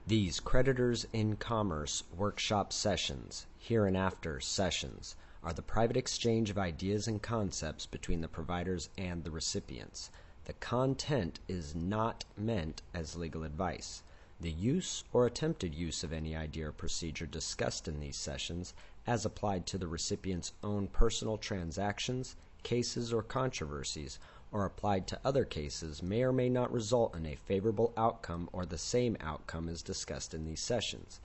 These Creditors in Commerce workshop sessions, hereinafter sessions, are the private exchange of ideas and concepts between the providers and the recipients. The content is not meant as legal advice. The use or attempted use of any idea or procedure discussed in these sessions, as applied to the recipient's own personal transactions, cases, or controversies, or applied to other cases, may or may not result in a favorable outcome or the same outcome as discussed in these sessions.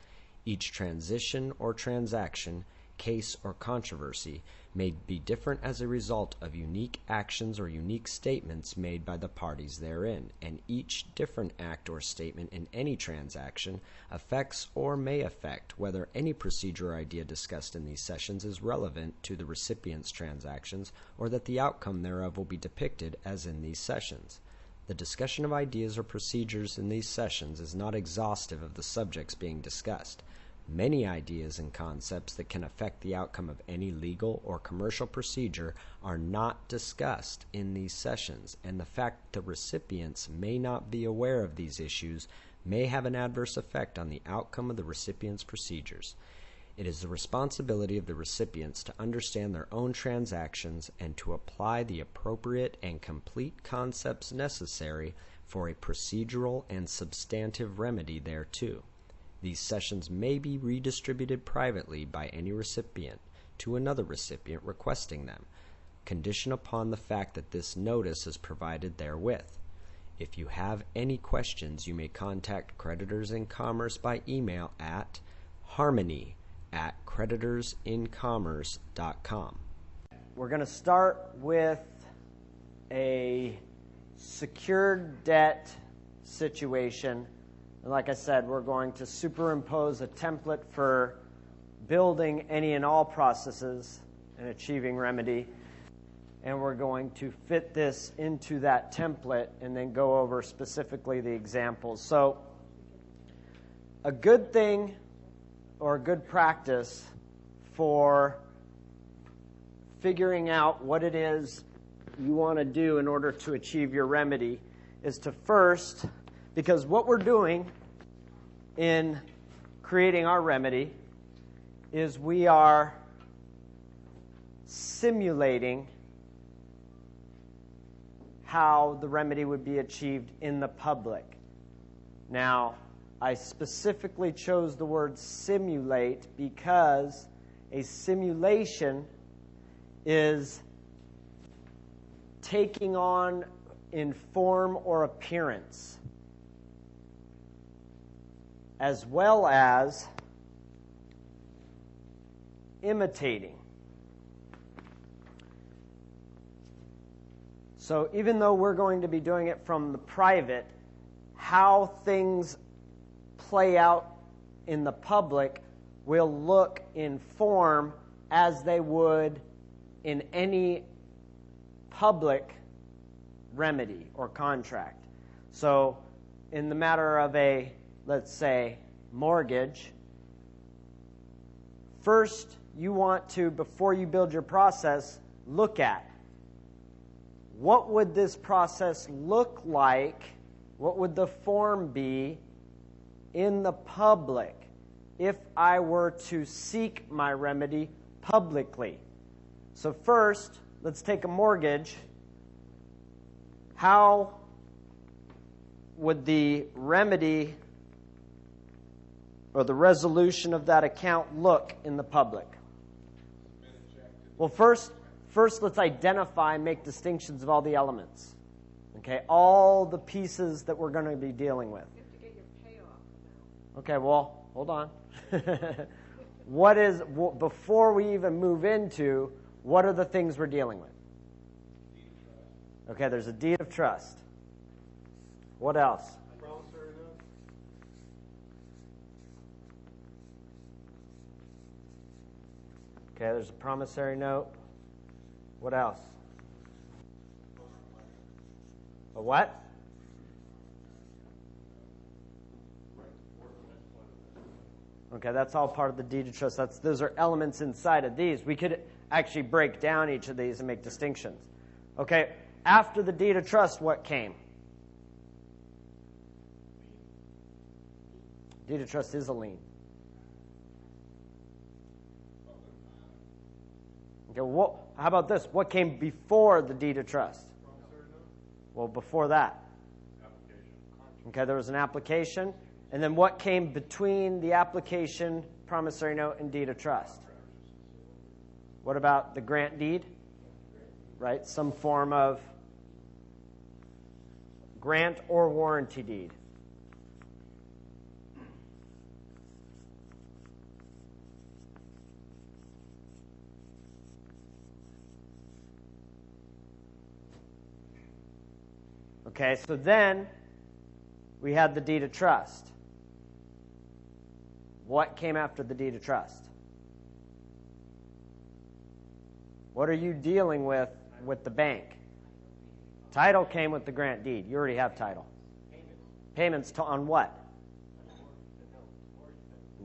Each transition or transaction, case, or controversy may be different as a result of unique actions or unique statements made by the parties therein, and each different act or statement in any transaction affects or may affect whether any procedure or idea discussed in these sessions is relevant to the recipient's transactions or that the outcome thereof will be depicted as in these sessions. The discussion of ideas or procedures in these sessions is not exhaustive of the subjects being discussed. Many ideas and concepts that can affect the outcome of any legal or commercial procedure are not discussed in these sessions, and the fact that the recipients may not be aware of these issues may have an adverse effect on the outcome of the recipient's procedures. It is the responsibility of the recipients to understand their own transactions and to apply the appropriate and complete concepts necessary for a procedural and substantive remedy thereto. These sessions may be redistributed privately by any recipient to another recipient requesting them, condition upon the fact that this notice is provided therewith. If you have any questions, you may contact Creditors in Commerce by email at harmony@creditorsincommerce.com. We're going to start with a secured debt situation. And like I said, we're going to superimpose a template for building any and all processes and achieving remedy. And we're going to fit this into that template and then go over specifically the examples. So a good thing or a good practice for figuring out what it is you want to do in order to achieve your remedy is to first, because what we're doing in creating our remedy is we are simulating how the remedy would be achieved in the public. Now, I specifically chose the word simulate because a simulation is taking on in form or appearance, as well as imitating. So even though we're going to be doing it from the private, how things play out in the public will look in form as they would in any public remedy or contract. So in the matter of a, let's say, mortgage, first you want to, before you build your process, look at what would this process look like, what would the form be in the public if I were to seek my remedy publicly. So first, let's take a mortgage. How would the remedy or the resolution of that account look in the public? Well, first let's identify and make distinctions of all the elements. Okay, all the pieces that we're going to be dealing with. You have to get your payoff. Okay, well, hold on. Before we even move into, what are the things we're dealing with? Okay, there's a deed of trust. What else? Promissory note. Okay, there's a promissory note. What else? A what? Okay, that's all part of the deed of trust. Those are elements inside of these. We could actually break down each of these and make distinctions. Okay, after the deed of trust, what came? Deed of trust is a lien. Okay, how about this? What came before the deed of trust? Well, before that. Okay, there was an application. And then what came between the application, promissory note, and deed of trust? What about the grant deed? Right? Some form of grant or warranty deed. Okay, so then we had the deed of trust. What came after the deed of trust? What are you dealing with the bank? Title came with the grant deed. You already have title. Payments on what?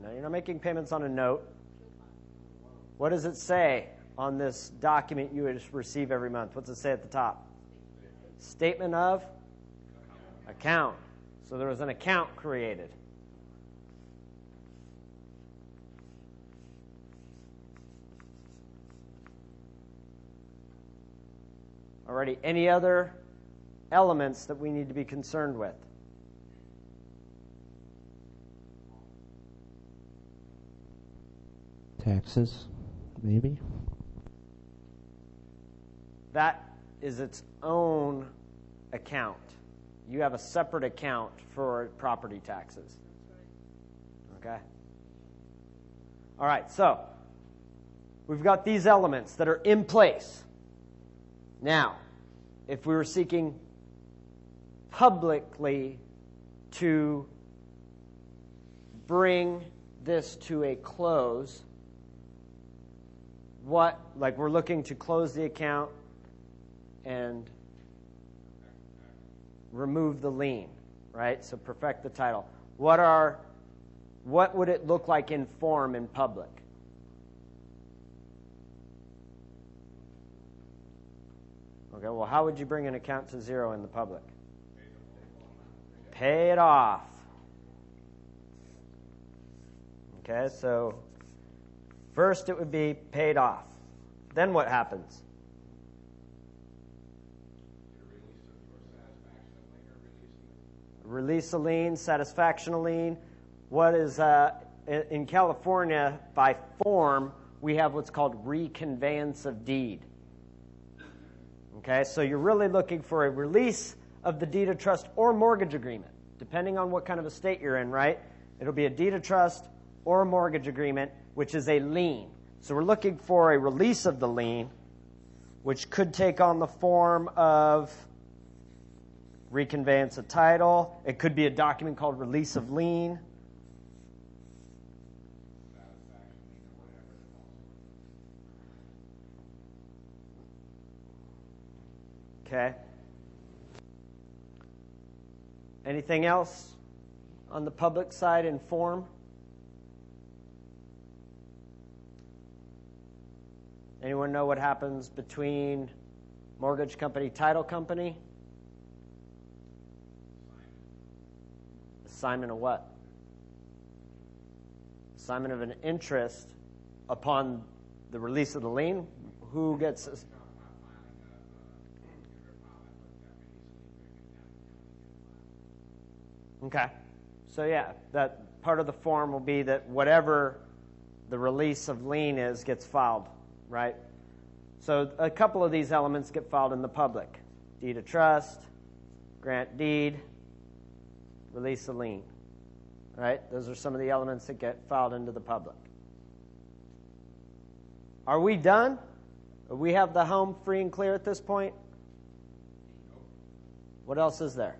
No, you're not making payments on a note. What does it say on this document you would receive every month? What's it say at the top? Statement of account. So there was an account created. Alrighty, any other elements that we need to be concerned with? Taxes, maybe? That is its own account. You have a separate account for property taxes. Okay? All right, so we've got these elements that are in place. Now, if we were seeking publicly to bring this to a close, we're looking to close the account and remove the lien, right? So perfect the title. What would it look like in form in public? Okay, well, how would you bring an account to zero in the public? Pay it off. Okay, so first it would be paid off. Then what happens? Release a lien, satisfaction a lien. What is in California, by form, we have what's called reconveyance of deed. Okay, so you're really looking for a release of the deed of trust or mortgage agreement, depending on what kind of a state you're in, right? It'll be a deed of trust or a mortgage agreement, which is a lien. So we're looking for a release of the lien, which could take on the form of reconveyance of title. It could be a document called release of lien. Okay. Anything else on the public side in form? Anyone know what happens between mortgage company, title company? Assignment of what? Assignment of an interest upon the release of the lien. Who gets this? Okay. So yeah, that part of the form will be that whatever the release of lien is gets filed, right? So a couple of these elements get filed in the public. Deed of trust, grant deed, release of lien. Right? Those are some of the elements that get filed into the public. Are we done? We have the home free and clear at this point? What else is there?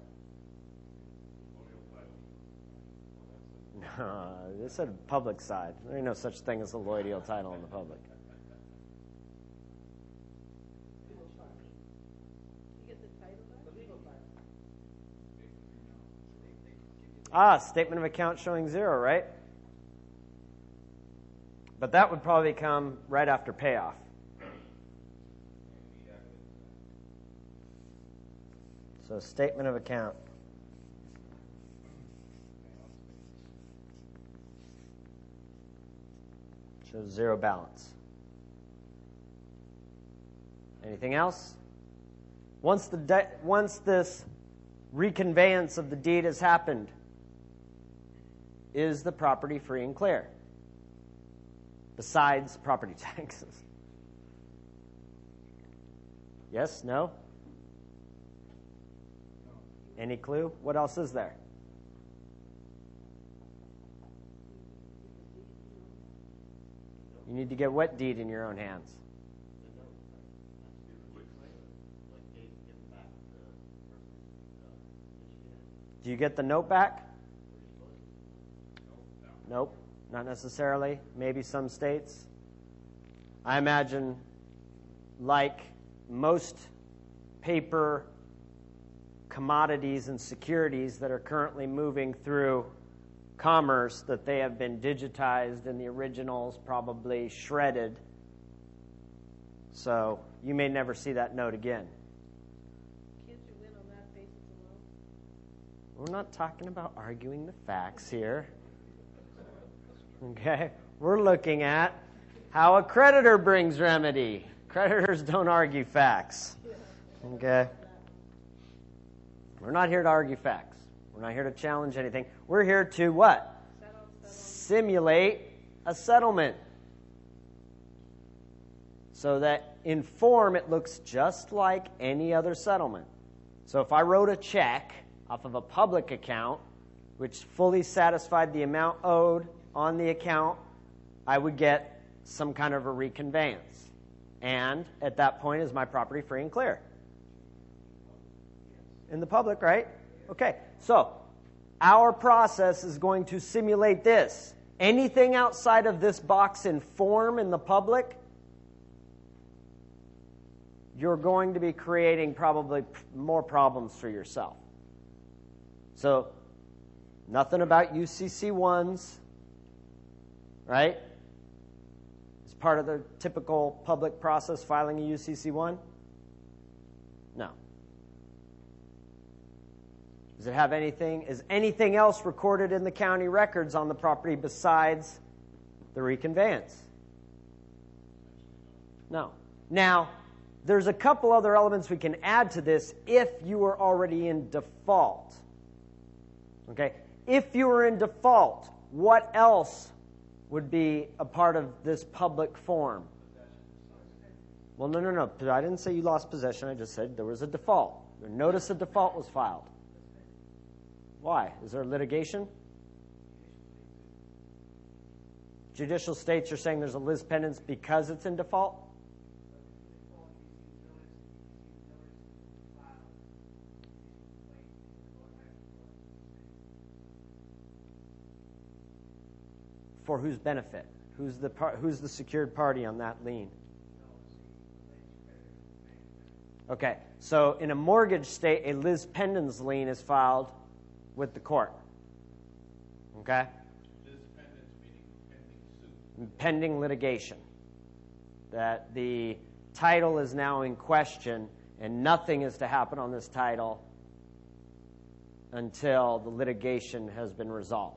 They said public side. There ain't no such thing as a loyal title in the public. Statement of account showing zero, right? But that would probably come right after payoff. So statement of account. Shows zero balance. Anything else? Once this reconveyance of the deed has happened, is the property free and clear? Besides property taxes. Yes? No? Any clue? What else is there? You need to get what deed in your own hands? Do you get the note back? Nope, not necessarily. Maybe some states. I imagine, like most paper commodities and securities that are currently moving through commerce, that they have been digitized and the originals probably shredded. So you may never see that note again. Can't you win on that basis alone? We're not talking about arguing the facts here. Okay? We're looking at how a creditor brings remedy. Creditors don't argue facts. Okay? We're not here to argue facts. We're not here to challenge anything. We're here to what? Simulate a settlement. So that in form it looks just like any other settlement. So if I wrote a check off of a public account, which fully satisfied the amount owed on the account, I would get some kind of a reconveyance. And at that point, is my property free and clear? In the public, right? Okay, so our process is going to simulate this. Anything outside of this box in form in the public, you're going to be creating probably more problems for yourself. So, nothing about UCC 1s, right? It's part of the typical public process filing a UCC 1? No. Does it have anything? Is anything else recorded in the county records on the property besides the reconveyance? No. Now, there's a couple other elements we can add to this if you are already in default. Okay? If you were in default, what else would be a part of this public form? Well, no. I didn't say you lost possession. I just said there was a default. The notice of default was filed. Why? Is there litigation? Judicial states are saying there's a lis pendens because it's in default? For whose benefit? Who's the secured party on that lien? Okay, so in a mortgage state, a lis pendens lien is filed with the court. Okay? Lis pendens meaning pending suit. Pending litigation. That the title is now in question and nothing is to happen on this title until the litigation has been resolved.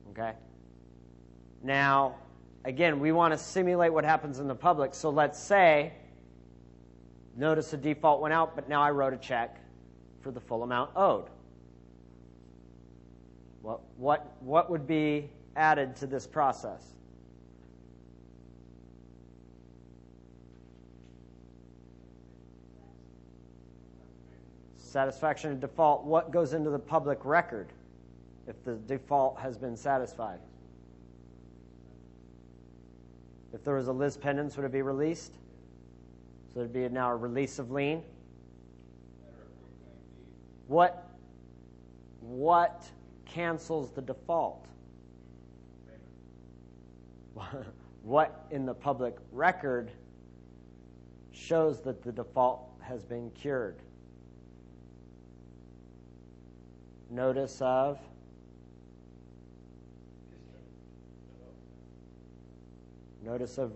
Okay? Now, again, we want to simulate what happens in the public. So let's say notice of default went out, but now I wrote a check for the full amount owed. What would be added to this process? Satisfaction of default. What goes into the public record if the default has been satisfied? If there was a lis pendens, would it be released? So there'd be now a release of lien. What cancels the default? What in the public record shows that the default has been cured? Notice of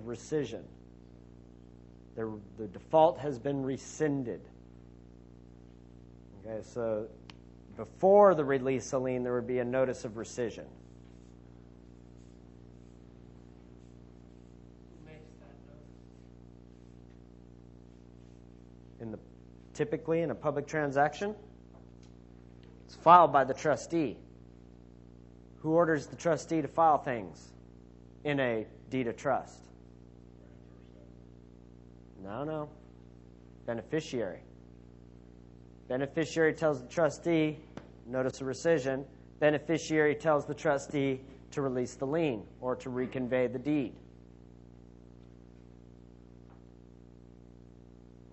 rescission. The default has been rescinded. Okay, so before the release of lien, there would be a notice of rescission. typically in a public transaction? It's filed by the trustee. Who orders the trustee to file things in a deed of trust? No. Beneficiary. Beneficiary tells the trustee, notice of rescission. Beneficiary tells the trustee to release the lien or to reconvey the deed.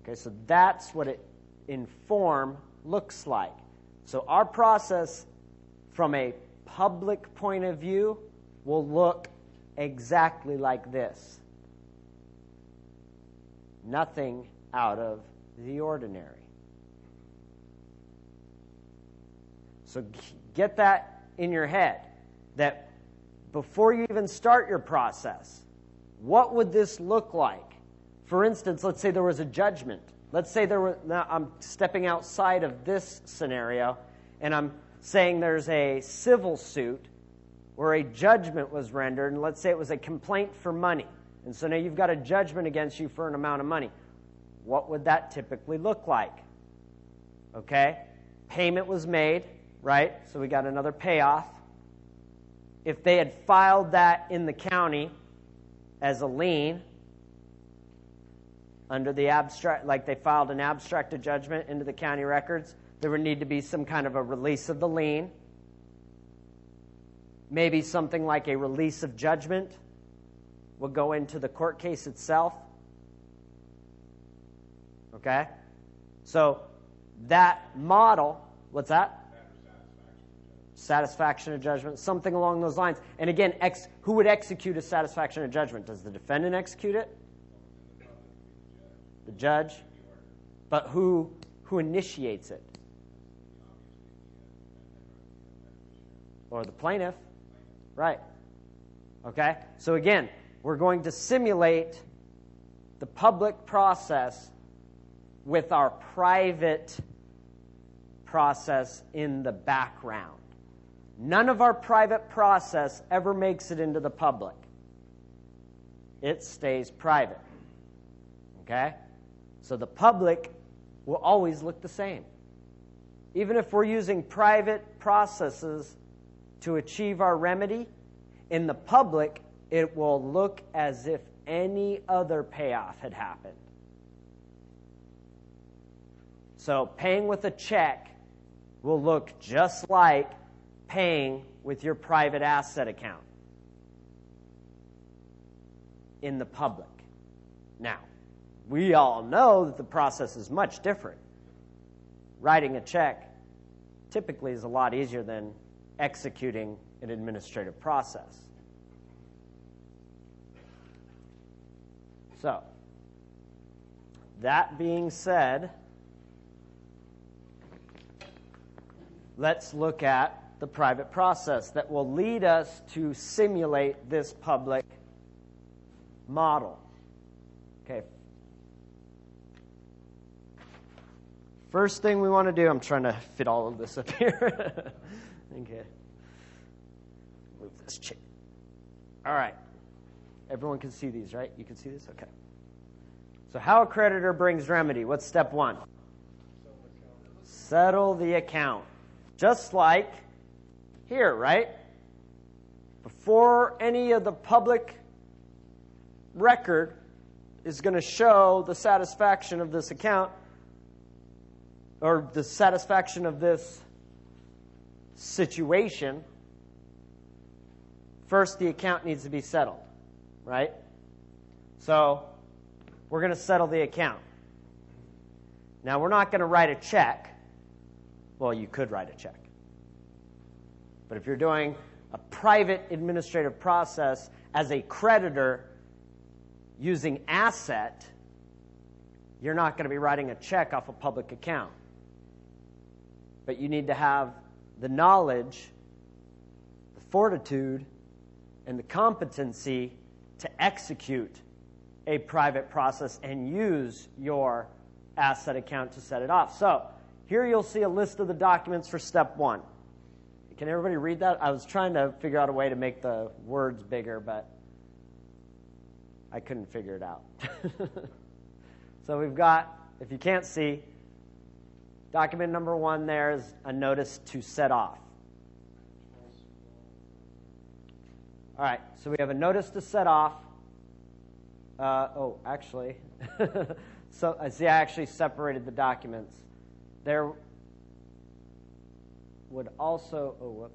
Okay, so that's what it in form looks like. So our process from a public point of view will look exactly like this. Nothing out of the ordinary. So get that in your head, that before you even start your process, what would this look like? For instance, let's say there was a judgment. Let's say now I'm stepping outside of this scenario, and I'm saying there's a civil suit where a judgment was rendered, and let's say it was a complaint for money. And so now you've got a judgment against you for an amount of money. What would that typically look like? Okay? Payment was made, right? So we got another payoff. If they had filed that in the county as a lien, under the abstract, like they filed an abstracted judgment into the county records, there would need to be some kind of a release of the lien. Maybe something like a release of judgment will go into the court case itself. Okay? So that model, what's that? Satisfaction of judgment, something along those lines. And again, who would execute a satisfaction of judgment? Does the defendant execute it? The judge? But who initiates it? Or the plaintiff? Right. Okay? So again, we're going to simulate the public process with our private process in the background. None of our private process ever makes it into the public. It stays private. Okay? So the public will always look the same. Even if we're using private processes to achieve our remedy, in the public, it will look as if any other payoff had happened. So paying with a check will look just like paying with your private asset account in the public. Now, we all know that the process is much different. Writing a check typically is a lot easier than executing an administrative process. So, that being said, let's look at the private process that will lead us to simulate this public model. Okay. First thing we want to do, I'm trying to fit all of this up here. Okay. Move this chair. All right. Everyone can see these, right? You can see this? Okay. So how a creditor brings remedy. What's step one? Settle the account. Just like here, right? Before any of the public record is going to show the satisfaction of this account or the satisfaction of this situation, first the account needs to be settled, right? So we're going to settle the account. Now, we're not going to write a check. Well, you could write a check. But if you're doing a private administrative process as a creditor using asset, you're not going to be writing a check off a public account. But you need to have the knowledge, the fortitude, and the competency to execute a private process and use your asset account to set it off. So here you'll see a list of the documents for step one. Can everybody read that? I was trying to figure out a way to make the words bigger, but I couldn't figure it out. So we've got if you can't see, document number 1 there is a notice to set off. All right, so we have a notice to set off. Actually, so I see I actually separated the documents. There would also,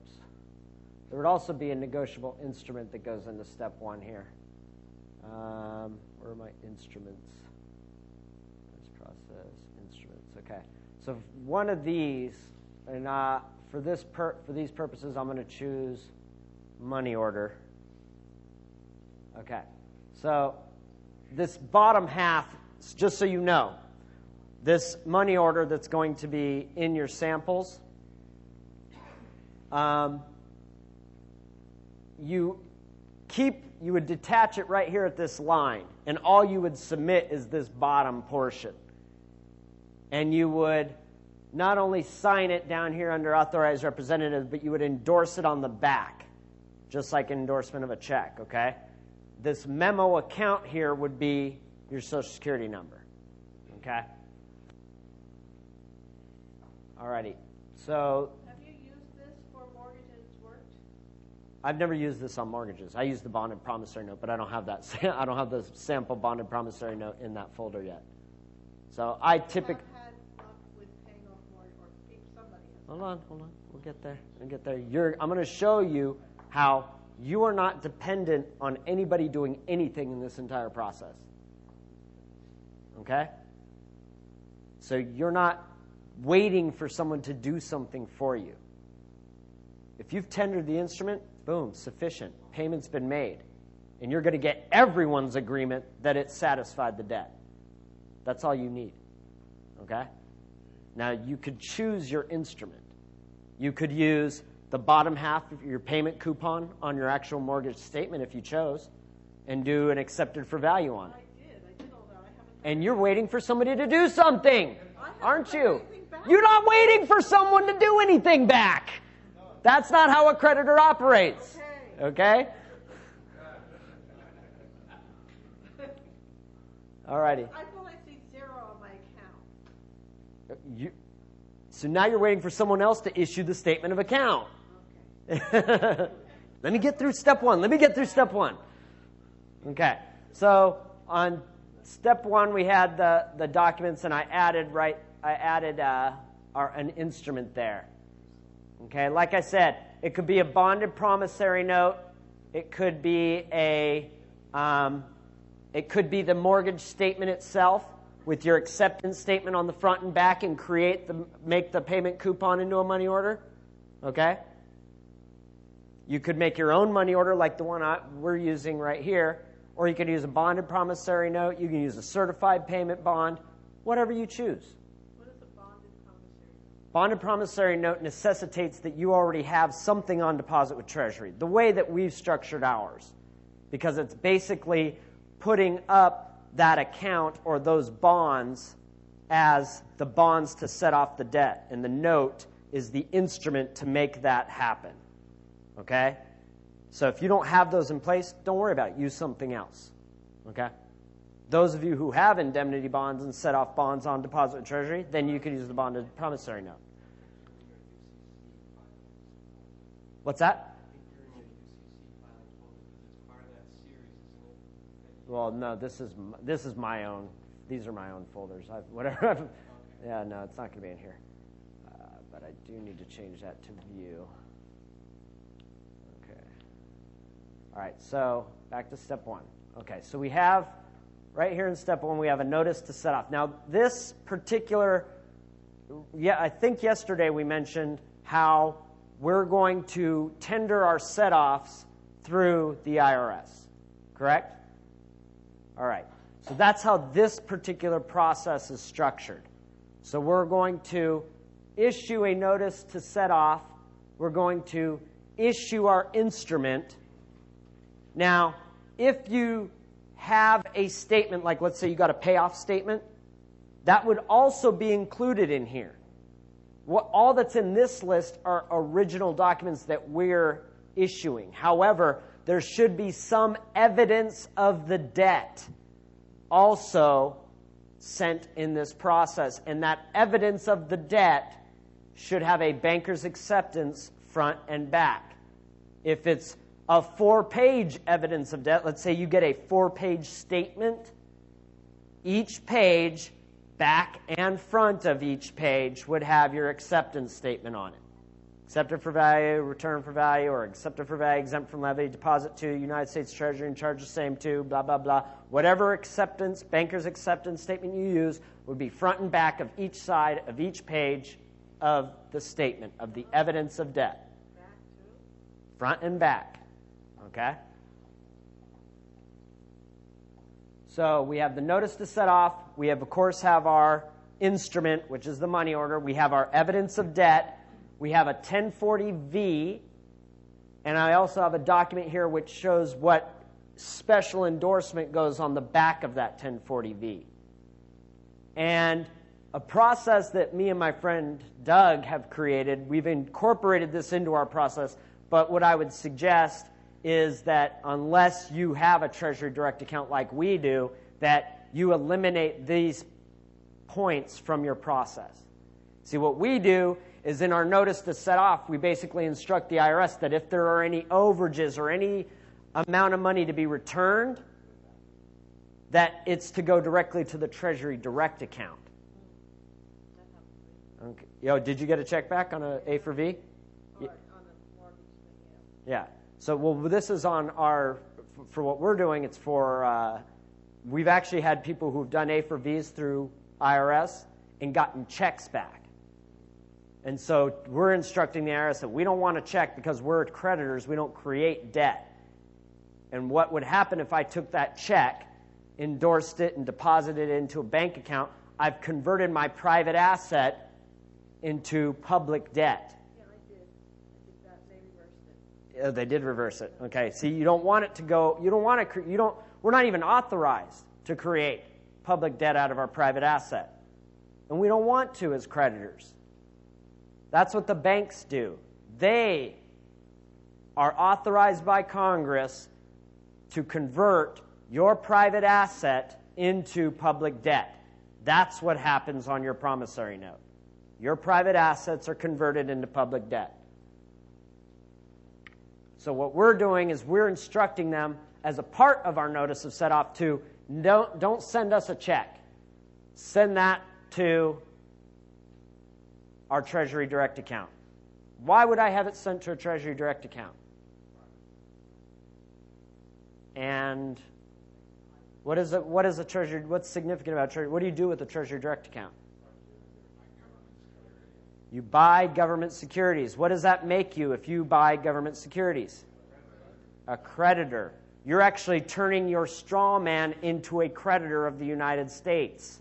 there would also be a negotiable instrument that goes into step 1 here. Where are my instruments? This process, instruments, okay. So one of these, and for these purposes, I'm going to choose money order. Okay, so this bottom half, just so you know, this money order that's going to be in your samples, you would detach it right here at this line, and all you would submit is this bottom portion. And you would not only sign it down here under authorized representative, but you would endorse it on the back, just like an endorsement of a check, okay? This memo account here would be your Social Security number, okay? Alrighty, so Have you used this for mortgages it's worked? I've never used this on mortgages. I use the bonded promissory note, but I don't have that. I don't have the sample bonded promissory note in that folder yet. So I typically. Have had luck with paying off mortgage or somebody has. Hold on. We'll get there. I'm going to show you how you are not dependent on anybody doing anything in this entire process. Okay? So you're not waiting for someone to do something for you. If you've tendered the instrument, boom, sufficient. Payment's been made. And you're going to get everyone's agreement that it satisfied the debt. That's all you need. Okay? Now, you could choose your instrument. You could use the bottom half of your payment coupon on your actual mortgage statement if you chose, and do an accepted for value on it. I did all that. I haven't. And you're waiting for somebody to do something, aren't done you? anything back. You're not waiting for someone to do anything back. That's not how a creditor operates. Okay? All righty. I thought I see 0 on my account. So now you're waiting for someone else to issue the statement of account. Okay. Let me get through step 1. Okay. So on step 1, we had the documents, and I added an instrument there. Okay. Like I said, it could be a bonded promissory note. It could be the mortgage statement itself with your acceptance statement on the front and back, and make the payment coupon into a money order. Okay? You could make your own money order like the one we're using right here, or you could use a bonded promissory note. You can use a certified payment bond, whatever you choose. What is a bonded promissory note? Bonded promissory note necessitates that you already have something on deposit with Treasury, the way that we've structured ours, because it's basically putting up that account or those bonds as the bonds to set off the debt, and the note is the instrument to make that happen. Okay? So if you don't have those in place, don't worry about it. Use something else. Okay? Those of you who have indemnity bonds and set off bonds on deposit with Treasury, then you could use the bonded promissory note. What's that? Well, no, this is my own. These are my own folders. Yeah, no, it's not going to be in here. But I do need to change that to view. Okay. All right, so back to step 1. Okay, so we have, right here in step 1, we have a notice to set off. Now, this particular, I think yesterday we mentioned how we're going to tender our set-offs through the IRS, correct? All right, so that's how this particular process is structured. So we're going to issue a notice to set off. We're going to issue our instrument. Now, if you have a statement, like let's say you got a payoff statement, that would also be included in here. All that's in this list are original documents that we're issuing. However, there should be some evidence of the debt also sent in this process. And that evidence of the debt should have a banker's acceptance front and back. If it's a 4-page evidence of debt, let's say you get a 4-page statement, each page, back and front of each page, would have your acceptance statement on it. Accepted for value, return for value, or accepted for value, exempt from levy, deposit to United States Treasury and charge the same to, blah, blah, blah. Whatever acceptance, banker's acceptance statement you use would be front and back of each side of each page of the statement, of the evidence of debt. Back to? Front and back. Okay? So we have the notice to set off. We have, of course, have our instrument, which is the money order. We have our evidence of debt. We have a 1040-V, and I also have a document here which shows what special endorsement goes on the back of that 1040-V. And a process that me and my friend Doug have created, we've incorporated this into our process, but what I would suggest is that unless you have a Treasury Direct account like we do, that you eliminate these points from your process. See, what we do is in our notice to set off, we basically instruct the IRS that if there are any overages or any amount of money to be returned, that it's to go directly to the Treasury Direct account. Okay. Yo, did you get a check back on A for V? On the mortgage thing, Yeah. So, well, this is on our, for what we're doing, it's for, we've actually had people who've done A for Vs through IRS and gotten checks back. And so we're instructing the IRS that we don't want a check because we're creditors, we don't create debt. And what would happen if I took that check, endorsed it, and deposited it into a bank account? I've converted my private asset into public debt. Yeah, I did that. They reversed it. They did reverse it. Okay, see, you don't want it to go, we're not even authorized to create public debt out of our private asset. And we don't want to as creditors. That's what the banks do. They are authorized by Congress to convert your private asset into public debt. That's what happens on your promissory note. Your private assets are converted into public debt. So what we're doing is we're instructing them as a part of our notice of set off to don't send us a check. Send that to our Treasury Direct account. Why would I have it sent to a Treasury Direct account? And what's significant about Treasury? What do you do with the Treasury Direct account? You buy government securities. What does that make you if you buy government securities? A creditor. You're actually turning your straw man into a creditor of the United States.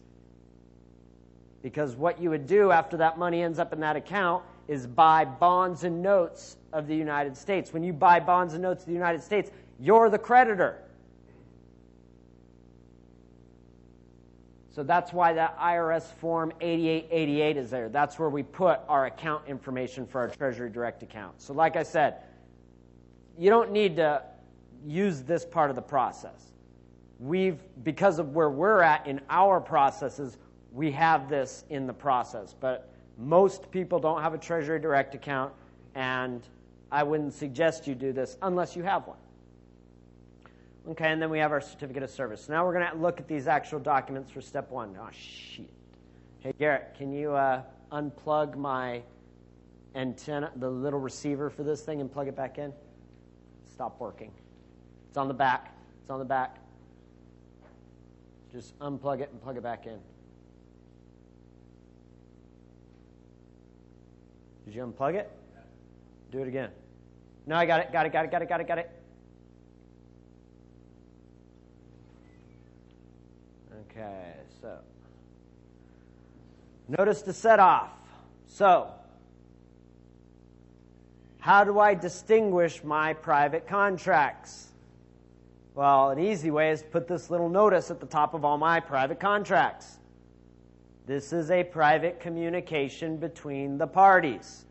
Because what you would do after that money ends up in that account is buy bonds and notes of the United States. When you buy bonds and notes of the United States, you're the creditor. So that's why that IRS Form 8888 is there. That's where we put our account information for our Treasury Direct account. So like I said, you don't need to use this part of the process. Because of where we're at in our processes, we have this in the process. But most people don't have a Treasury Direct account, and I wouldn't suggest you do this unless you have one. Okay, and then we have our certificate of service. Now we're going to look at these actual documents for step one. Oh, shit. Hey, Garrett, can you unplug my antenna, the little receiver for this thing, and plug it back in? Stop working. It's on the back. It's on the back. Just unplug it and plug it back in. Did you unplug it? Do it again. No, I got it. Got it. Okay, so notice to set off. So, how do I distinguish my private contracts? Well, an easy way is to put this little notice at the top of all my private contracts. This is a private communication between the parties.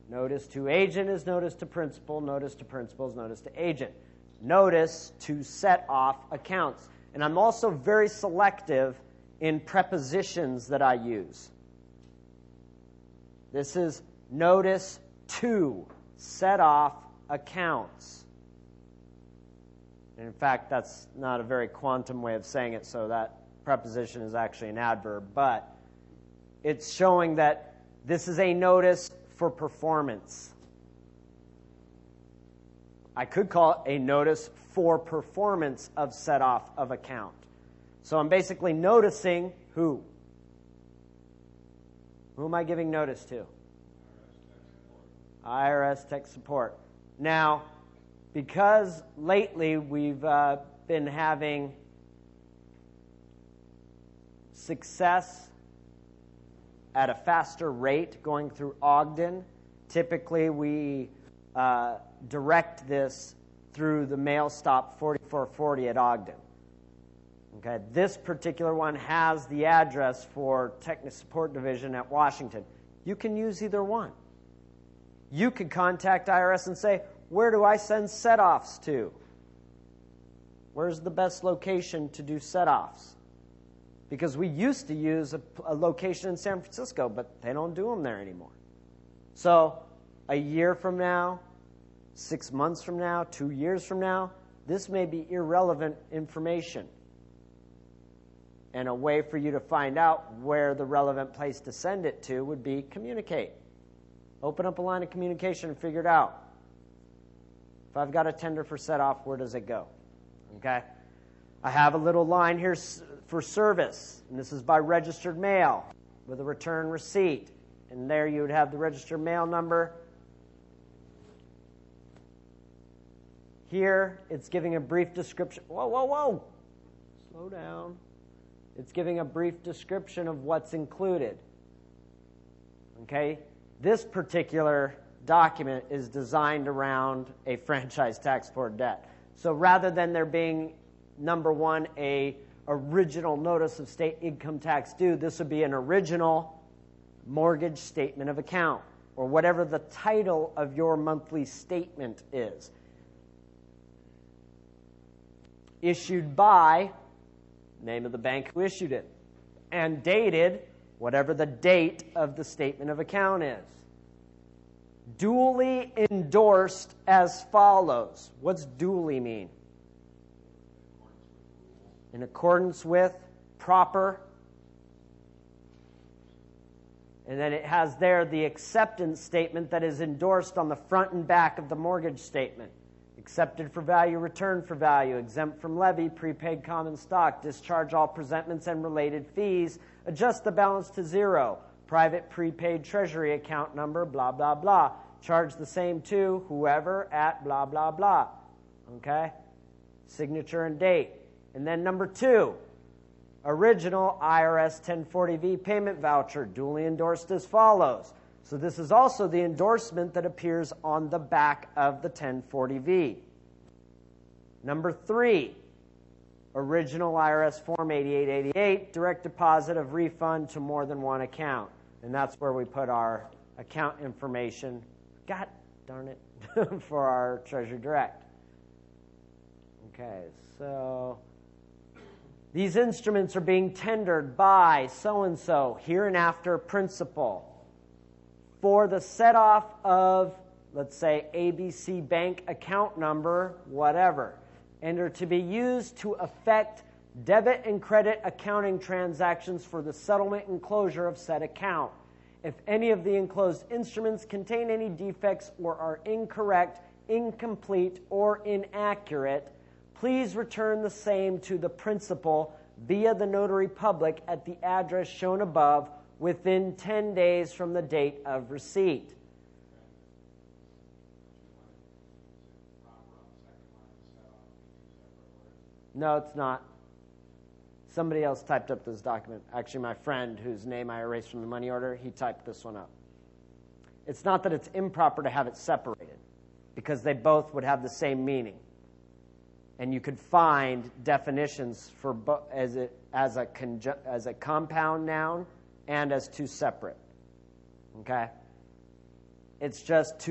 Notice to agent is notice to principal. Notice to principal is notice to agent. Notice to set off accounts. And I'm also very selective in prepositions that I use. This is notice to set off accounts. And in fact, that's not a very quantum way of saying it, so that preposition is actually an adverb, but it's showing that this is a notice for performance. I could call it a notice for performance of set off of account. So I'm basically noticing who? Who am I giving notice to? IRS Tech Support. Now, because lately we've been having success at a faster rate going through Ogden, typically we direct this through the mail stop 4440 at Ogden. Okay, this particular one has the address for Technical Support Division at Washington. You can use either one. You could contact IRS and say, where do I send set-offs to? Where's the best location to do set-offs? Because we used to use a location in San Francisco, but they don't do them there anymore. So a year from now, 6 months from now, 2 years from now, this may be irrelevant information. And a way for you to find out where the relevant place to send it to would be communicate. Open up a line of communication and figure it out. If I've got a tender for set-off, where does it go? Okay? I have a little line here for service, and this is by registered mail with a return receipt. And there you would have the registered mail number. Here, it's giving a brief description. Whoa, whoa, whoa! Slow down. It's giving a brief description of what's included. Okay? This particular document is designed around a franchise tax board debt. So rather than there being, number one, a original notice of state income tax due, this would be an original mortgage statement of account, or whatever the title of your monthly statement is. Issued by name of the bank who issued it, and dated whatever the date of the statement of account is. Duly endorsed as follows. What's duly mean? In accordance with, proper. And then it has there the acceptance statement that is endorsed on the front and back of the mortgage statement. Accepted for value, returned for value, exempt from levy, prepaid common stock, discharge all presentments and related fees, adjust the balance to zero, private prepaid treasury account number, blah, blah, blah. Charge the same to whoever at blah, blah, blah. Okay? Signature and date. And then number 2, original IRS 1040V payment voucher, duly endorsed as follows. So this is also the endorsement that appears on the back of the 1040V. Number 3, original IRS Form 8888, direct deposit of refund to more than one account. And that's where we put our account information, God darn it, for our Treasury Direct. Okay, so these instruments are being tendered by so-and-so, hereinafter principal, for the set-off of, let's say, ABC Bank account number, whatever, and are to be used to effect debit and credit accounting transactions for the settlement and closure of said account. If any of the enclosed instruments contain any defects or are incorrect, incomplete, or inaccurate, please return the same to the principal via the notary public at the address shown above within 10 days from the date of receipt. No, it's not. Somebody else typed up this document. Actually, my friend, whose name I erased from the money order, he typed this one up. It's not that it's improper to have it separated, because they both would have the same meaning. And you could find definitions for as a compound noun and as two separate. Okay? It's just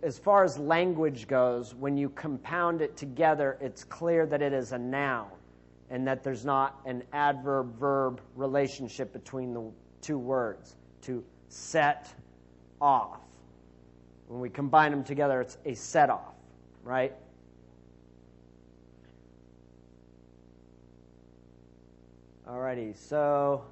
as far as language goes, when you compound it together, it's clear that it is a noun. and that there's not an adverb-verb relationship between the two words, to set off. When we combine them together, it's a set-off, right? Alrighty, so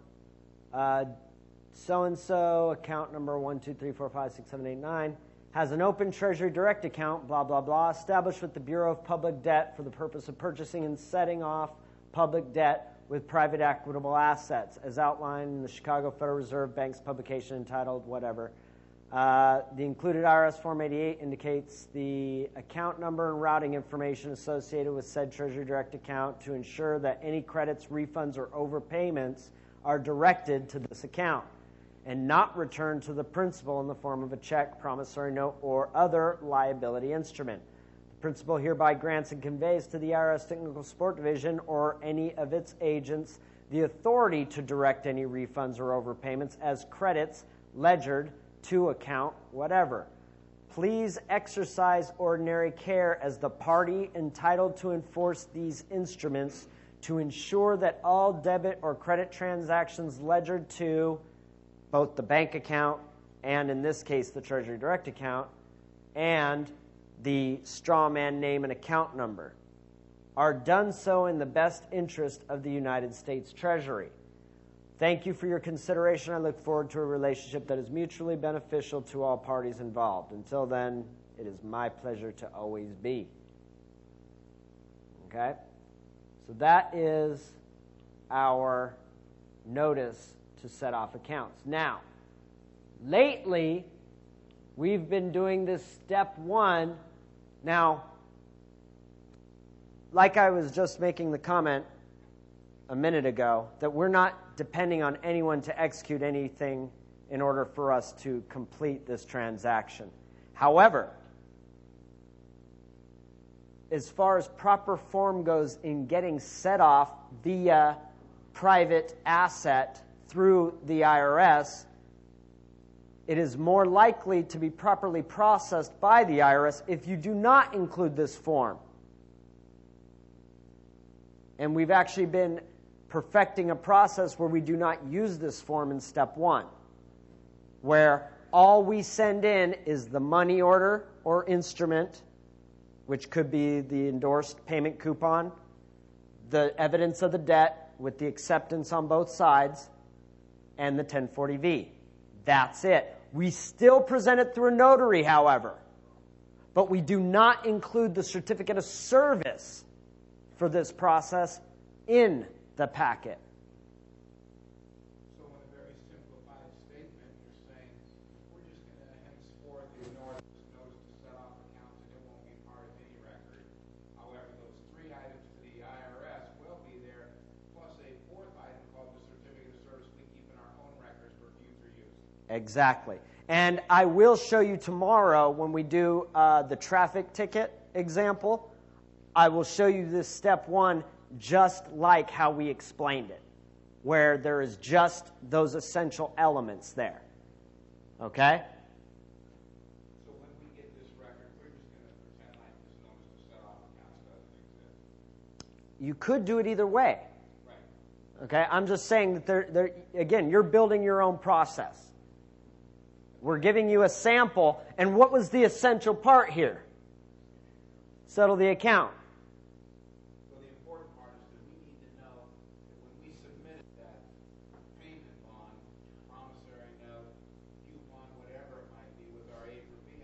so-and-so, account number 1, 2, 3, 4, 5, 6, 7, 8, 9, has an open Treasury Direct account, blah, blah, blah, established with the Bureau of Public Debt for the purpose of purchasing and setting off public debt with private equitable assets, as outlined in the Chicago Federal Reserve Bank's publication entitled whatever. The included IRS Form 88 indicates the account number and routing information associated with said Treasury Direct account to ensure that any credits, refunds, or overpayments are directed to this account and not returned to the principal in the form of a check, promissory note, or other liability instrument. The principal hereby grants and conveys to the IRS Technical Support Division or any of its agents the authority to direct any refunds or overpayments as credits ledgered to account whatever. Please exercise ordinary care as the party entitled to enforce these instruments to ensure that all debit or credit transactions ledgered to both the bank account and, in this case, the Treasury Direct account and the straw man name and account number are done so in the best interest of the United States Treasury. Thank you for your consideration. I look forward to a relationship that is mutually beneficial to all parties involved. Until then, it is my pleasure to always be. Okay? So that is our notice to set off accounts. Now, lately, we've been doing this step 1. Now, like I was just making the comment a minute ago, that we're not depending on anyone to execute anything in order for us to complete this transaction. However, as far as proper form goes in getting set off via private asset through the IRS, it is more likely to be properly processed by the IRS if you do not include this form. And we've actually been perfecting a process where we do not use this form in step 1, where all we send in is the money order or instrument, which could be the endorsed payment coupon, the evidence of the debt with the acceptance on both sides, and the 1040-V. That's it. We still present it through a notary, however, but we do not include the certificate of service for this process in the packet. So in a very simplified statement, you're saying we're just going to henceforth ignore this notice to set off accounts and it won't be part of any record. However, those 3 items to the IRS will be there, plus a 4th item called the certificate of service we keep in our own records for future use. Exactly. And I will show you tomorrow when we do the traffic ticket example, I will show you this step 1 just like how we explained it, where there is just those essential elements there. Okay? So when we get this record, we're just going to pretend like this notice to set off accounts doesn't exist. You could do it either way. Right. Okay? I'm just saying that again, you're building your own process. We're giving you a sample, and what was the essential part here? Settle the account. So the important part is that we need to know that when we submitted that payment bond, promissory note, coupon, whatever it might be, with our A for B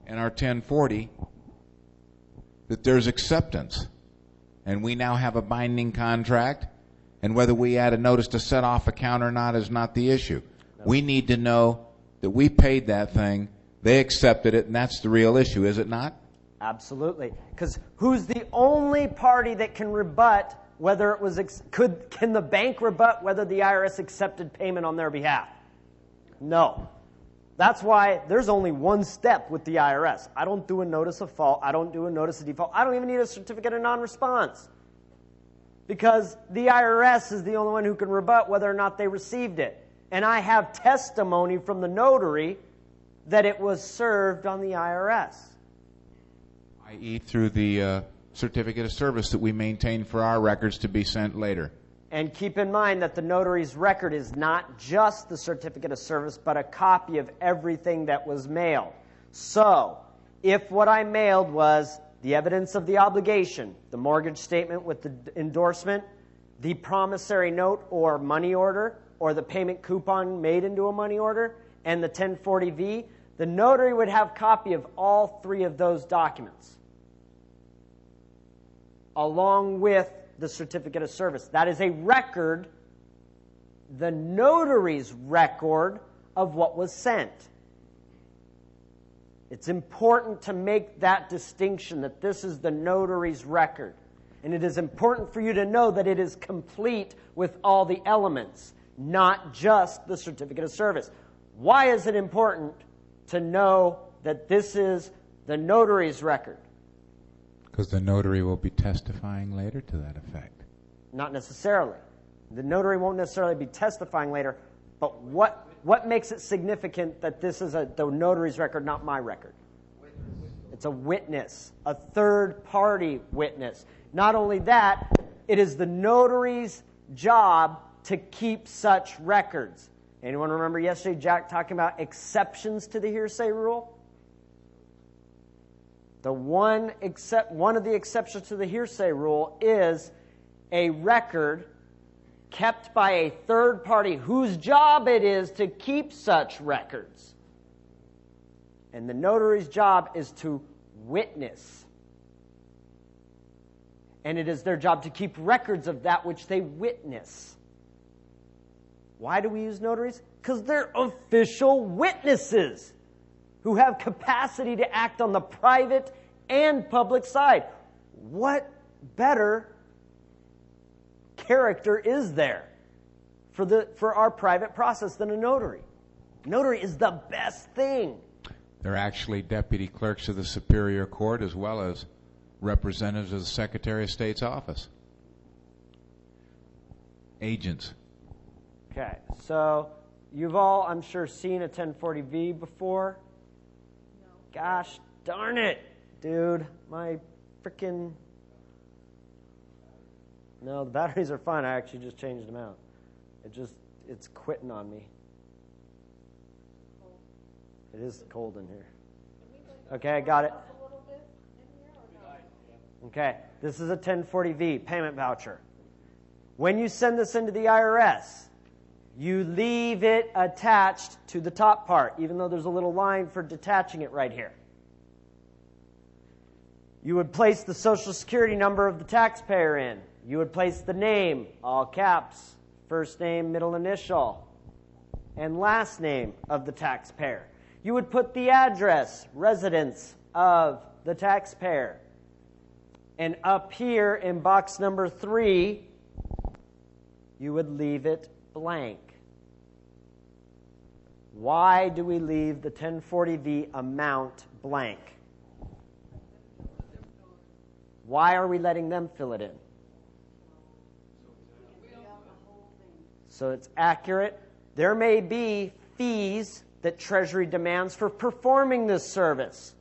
and our 1040, that there's acceptance. And we now have a binding contract, and whether we add a notice to set off account or not is not the issue. No. We need to know that we paid that thing, they accepted it, and that's the real issue, is it not? Absolutely. Because who's the only party that can rebut whether it was, can the bank rebut whether the IRS accepted payment on their behalf? No. That's why there's only one step with the IRS. I don't do a notice of fault. I don't do a notice of default. I don't even need a certificate of non-response. Because the IRS is the only one who can rebut whether or not they received it. And I have testimony from the notary that it was served on the IRS. I.e. through the certificate of service that we maintain for our records to be sent later. And keep in mind that the notary's record is not just the certificate of service, but a copy of everything that was mailed. So, if what I mailed was the evidence of the obligation, the mortgage statement with the endorsement, the promissory note or money order, or the payment coupon made into a money order, and the 1040-V, the notary would have copy of all three of those documents, along with the certificate of service. That is a record, the notary's record of what was sent. It's important to make that distinction, that this is the notary's record. And it is important for you to know that it is complete with all the elements, not just the certificate of service. Why is it important to know that this is the notary's record? Because the notary will be testifying later to that effect. Not necessarily. The notary won't necessarily be testifying later, but what makes it significant that this is the notary's record, not my record? It's a witness, a third-party witness. Not only that, it is the notary's job to keep such records. Anyone remember yesterday Jack talking about exceptions to the hearsay rule? One of the exceptions to the hearsay rule is a record kept by a third party whose job it is to keep such records. And the notary's job is to witness. And it is their job to keep records of that which they witness. Why do we use notaries? Because they're official witnesses who have capacity to act on the private and public side. What better character is there for our private process than a notary? Notary is the best thing. They're actually deputy clerks of the Superior Court as well as representatives of the Secretary of State's office. Agents. Okay, so you've all, I'm sure, seen a 1040-V before? No. Gosh darn it, dude. My freaking... No, the batteries are fine. I actually just changed them out. It's quitting on me. It is cold in here. Okay, I got it. A little bit in here or no? Okay, this is a 1040-V payment voucher. When you send this into the IRS, you leave it attached to the top part, even though there's a little line for detaching it right here. You would place the Social Security number of the taxpayer in. You would place the name, all caps, first name, middle initial, and last name of the taxpayer. You would put the address, residence of the taxpayer. And up here in box number 3, you would leave it blank. Why do we leave the 1040-V amount blank? Why are we letting them fill it in? So it's accurate. There may be fees that Treasury demands for performing this service.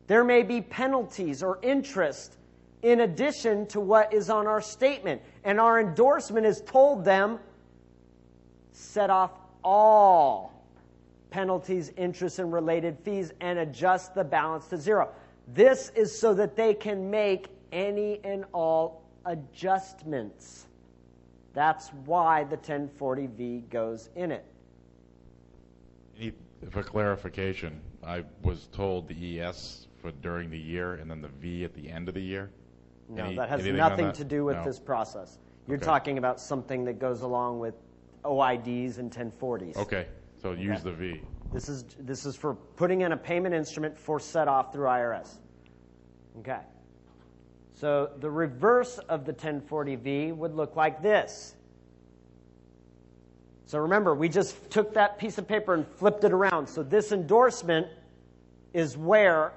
There may be penalties or interest in addition to what is on our statement. And our endorsement has told them, set off all penalties, interest, and related fees and adjust the balance to zero. This is so that they can make any and all adjustments. That's why the 1040-V goes in it. For clarification, I was told the ES for during the year and then the V at the end of the year. No, that has nothing to do with this process. You're talking about something that goes along with OIDs and 1040s. Okay, so use the V. This is for putting in a payment instrument for set off through IRS. Okay. So the reverse of the 1040-V would look like this. So remember, we just took that piece of paper and flipped it around. So this endorsement is where,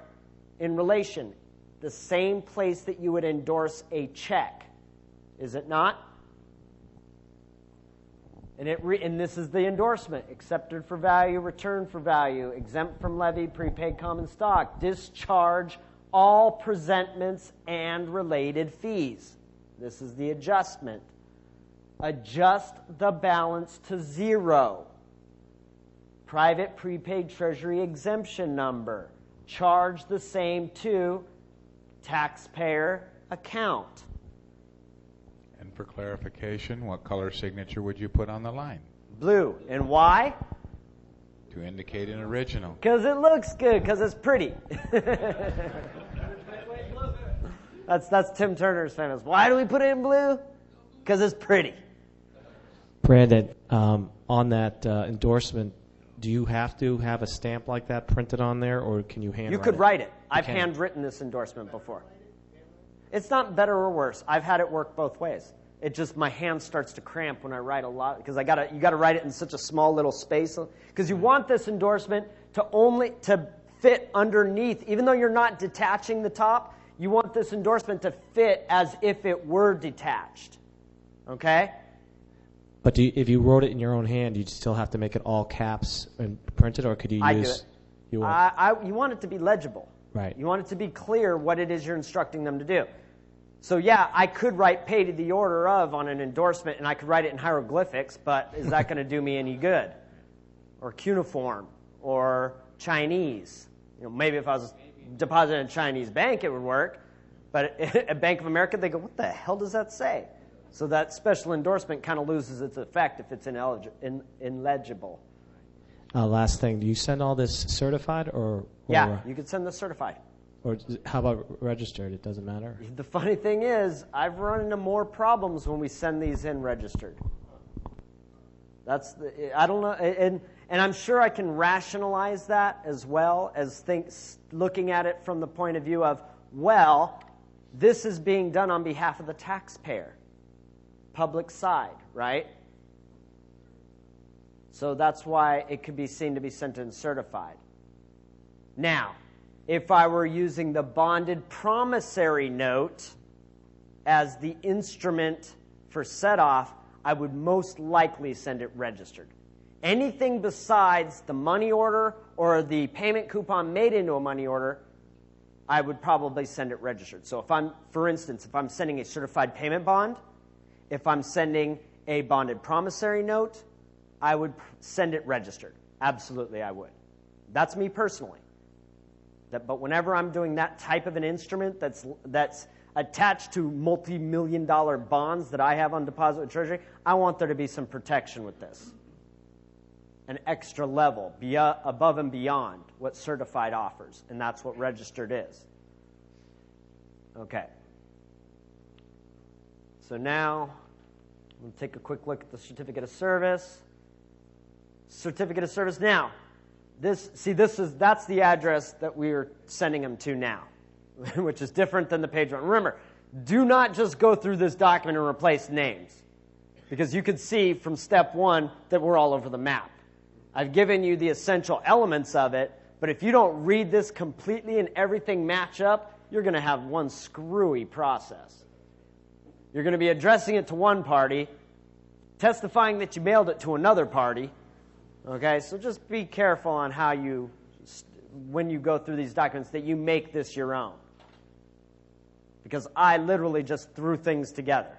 in relation, the same place that you would endorse a check. Is it not? And this is the endorsement. Accepted for value, returned for value, exempt from levy, prepaid common stock, discharge all presentments and related fees. This is the adjustment. Adjust the balance to 0. Private prepaid treasury exemption number. Charge the same to taxpayer account. And for clarification, what color signature would you put on the line? Blue. And why? To indicate an original. Because it looks good, because it's pretty. That's Tim Turner's famous. Why do we put it in blue? Because it's pretty. Brandon, on that endorsement, do you have to have a stamp like that printed on there, or can you handwrite it? You could write it. I've can. handwritten this endorsement before. It's not better or worse. I've had it work both ways. It just, my hand starts to cramp when I write a lot, because you got to write it in such a small little space, because you want this endorsement to fit underneath. Even though you're not detaching the top, you want this endorsement to fit as if it were detached. Okay? But if you wrote it in your own hand, you'd still have to make it all caps and print it, or could you use... You want it to be legible. Right. You want it to be clear what it is you're instructing them to do. So yeah, I could write "paid to the order of" on an endorsement, and I could write it in hieroglyphics, but is that going to do me any good? Or cuneiform, or Chinese. Maybe if I was depositing in a Chinese bank, it would work. But at Bank of America, they go, "What the hell does that say?" So that special endorsement kind of loses its effect if it's illegible. Last thing, do you send all this certified or Yeah, you could send this certified. Or how about registered? It doesn't matter. The funny thing is, I've run into more problems when we send these in registered. I don't know, and I'm sure I can rationalize that as well as looking at it from the point of view of, well, this is being done on behalf of the taxpayer, public side, right? So that's why it could be seen to be sent in certified. Now, if I were using the bonded promissory note as the instrument for set-off, I would most likely send it registered. Anything besides the money order or the payment coupon made into a money order, I would probably send it registered. So for instance, if I'm sending a certified payment bond, if I'm sending a bonded promissory note, I would send it registered. Absolutely, I would. That's me personally. But whenever I'm doing that type of an instrument that's attached to multi-million-dollar bonds that I have on deposit with Treasury, I want there to be some protection with this. An extra level, above and beyond what certified offers, and that's what registered is. Okay. So now, we'll take a quick look at the certificate of service. Certificate of service now. That's the address that we're sending them to now, which is different than the page one. Remember, do not just go through this document and replace names, because you could see from step one that we're all over the map. I've given you the essential elements of it, but if you don't read this completely and everything match up, you're going to have one screwy process. You're going to be addressing it to one party, testifying that you mailed it to another party. Okay, so just be careful on how when you go through these documents, that you make this your own. Because I literally just threw things together.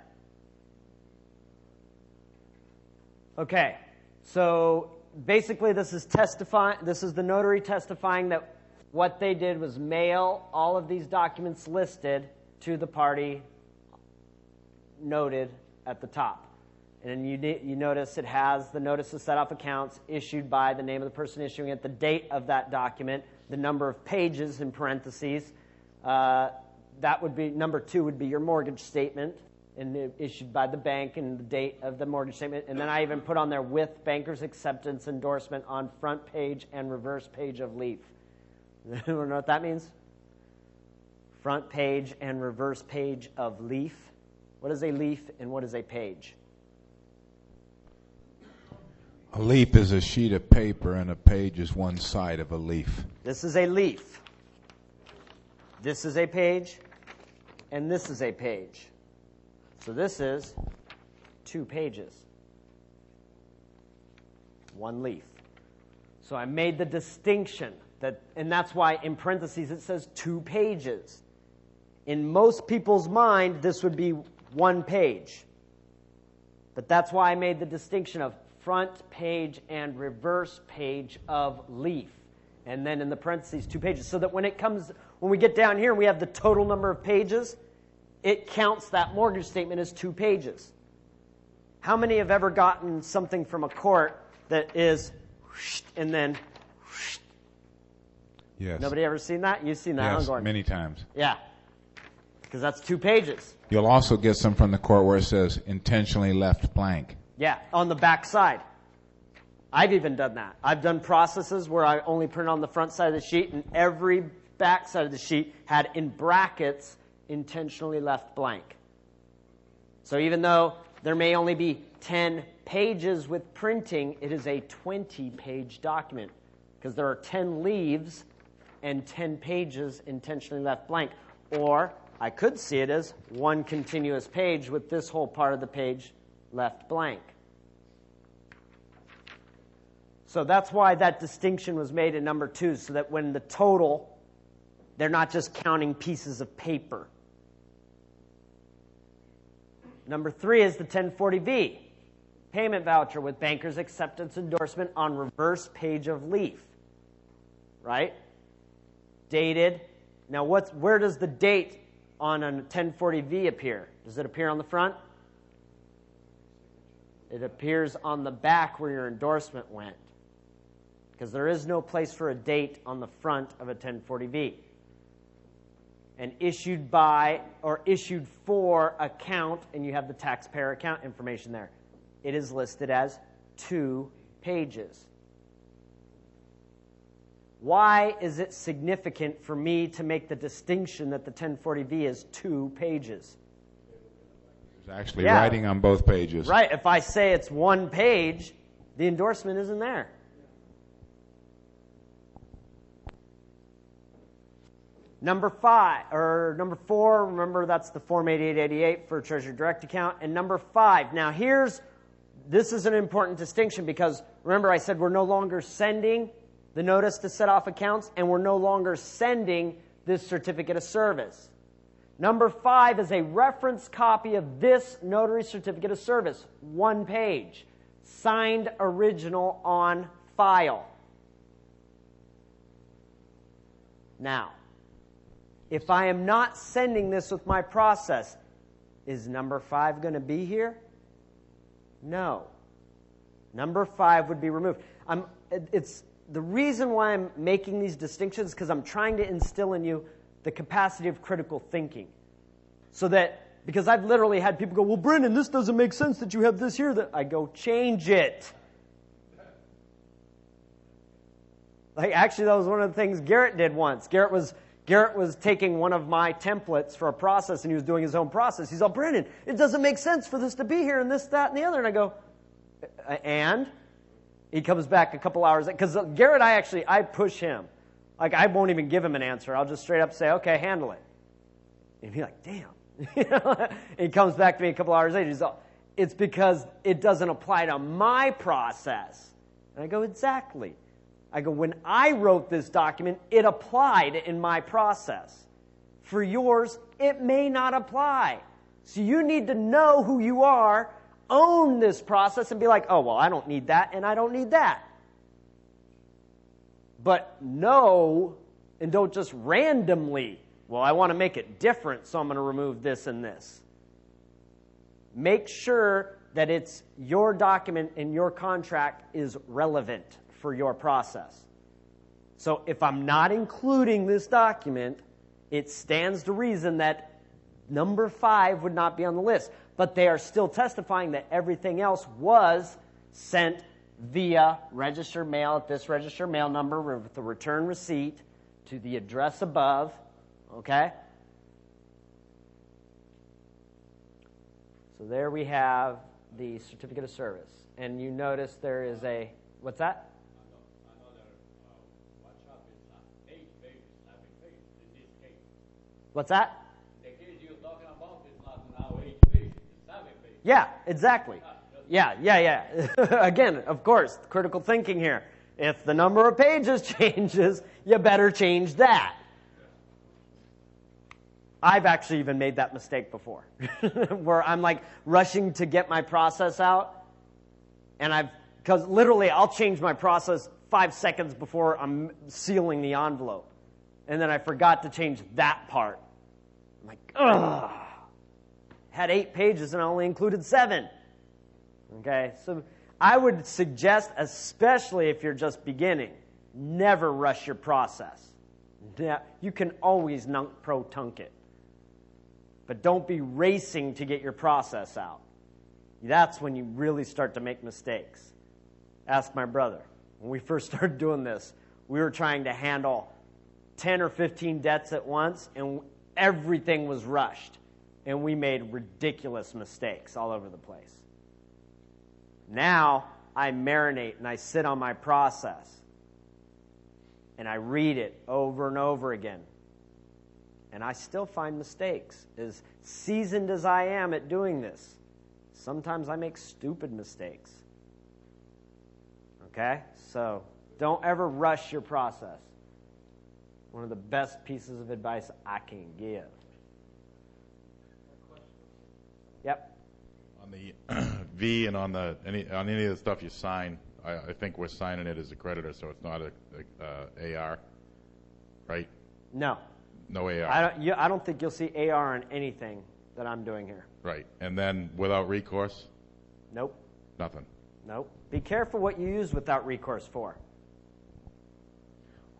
Okay, so basically this is the notary testifying that what they did was mail all of these documents listed to the party noted at the top. And you notice it has the notice of set-off accounts issued by the name of the person issuing it, the date of that document, the number of pages in parentheses. That would be, number 2 would be your mortgage statement, and issued by the bank, and the date of the mortgage statement. And then I even put on there with banker's acceptance endorsement on front page and reverse page of leaf. You know what that means? Front page and reverse page of leaf. What is a leaf and what is a page? A leaf is a sheet of paper, and a page is one side of a leaf. This is a leaf. This is a page, and this is a page. So this is 2 pages. 1 leaf. So I made the distinction. And that's why in parentheses it says 2 pages. In most people's mind, this would be 1 page. But that's why I made the distinction of front page and reverse page of leaf. And then in the parentheses, 2 pages. So that when we get down here and we have the total number of pages, it counts that mortgage statement as 2 pages. How many have ever gotten something from a court that is and then Yes. Nobody ever seen that? You've seen that, Yes, huh, Gordon? many times. Yeah. Because that's 2 pages. You'll also get some from the court where it says intentionally left blank. Yeah, on the back side. I've even done that. I've done processes where I only print on the front side of the sheet, and every back side of the sheet had in brackets intentionally left blank. So even though there may only be 10 pages with printing, it is a 20-page document because there are 10 leaves and 10 pages intentionally left blank. Or I could see it as 1 continuous page with this whole part of the page left blank. So that's why that distinction was made in number 2, so that when the total, they're not just counting pieces of paper. Number 3 is the 1040V, payment voucher with banker's acceptance endorsement on reverse page of leaf, right? Dated. Now, where does the date on a 1040V appear? Does it appear on the front? It appears on the back where your endorsement went, because there is no place for a date on the front of a 1040V. And issued by or issued for account, and you have the taxpayer account information there. It is listed as 2 pages. Why is it significant for me to make the distinction that the 1040V is 2 pages? There's actually writing on both pages. Right. If I say it's 1 page, the endorsement isn't there. Number 4, remember that's the Form 8888 for Treasury Direct account. And number 5, now this is an important distinction because remember I said we're no longer sending the notice to set off accounts and we're no longer sending this certificate of service. Number 5 is a reference copy of this notary certificate of service, 1 page, signed original on file. Now, if I am not sending this with my process, is number 5 going to be here? No. Number 5 would be removed. It's the reason why I'm making these distinctions is because I'm trying to instill in you the capacity of critical thinking. So that, because I've literally had people go, well, Brendan, this doesn't make sense that you have this here. I go, change it. Like, actually, that was one of the things Garrett did once. Garrett was taking one of my templates for a process, and he was doing his own process. He's all, Brendan, it doesn't make sense for this to be here and this, that, and the other. And I go, and? He comes back a couple hours, because Garrett, I push him. Like, I won't even give him an answer. I'll just straight up say, okay, handle it. And he'd be like, damn. And he comes back to me a couple hours later. He's all, it's because it doesn't apply to my process. And I go, exactly. I go, when I wrote this document, it applied in my process. For yours, it may not apply. So you need to know who you are, own this process, and be like, oh, well, I don't need that, and I don't need that. But know, and don't just randomly, well, I want to make it different, so I'm going to remove this and this. Make sure that it's your document and your contract is relevant for your process. So if I'm not including this document, it stands to reason that number 5 would not be on the list. But they are still testifying that everything else was sent via registered mail at this registered mail number with the return receipt to the address above. Okay? So there we have the certificate of service. And you notice there is a, what's that? What's that? The case you're talking about is not now 8 pages, it's 7 pages. Yeah, exactly. Yeah. Again, of course, critical thinking here. if the number of pages changes, you better change that. I've actually even made that mistake before, where I'm like rushing to get my process out, and because literally I'll change my process 5 seconds before I'm sealing the envelope, and then I forgot to change that part. I'm like, ugh. Had 8 pages and I only included 7. Okay, so I would suggest, especially if you're just beginning, never rush your process. You can always nunk-pro-tunk it. But don't be racing to get your process out. That's when you really start to make mistakes. Ask my brother. When we first started doing this, we were trying to handle 10 or 15 debts at once, and everything was rushed. And we made ridiculous mistakes all over the place. Now, I marinate and I sit on my process. And I read it over and over again. And I still find mistakes. As seasoned as I am at doing this, sometimes I make stupid mistakes. Okay? So, don't ever rush your process. One of the best pieces of advice I can give. Yep. On the V and on any of the stuff you sign, I think we're signing it as a creditor, so it's not a AR, right? No. No AR. I don't think you'll see AR on anything that I'm doing here. Right. And then without recourse? Nope. Nothing. Nope. Be careful what you use without recourse for.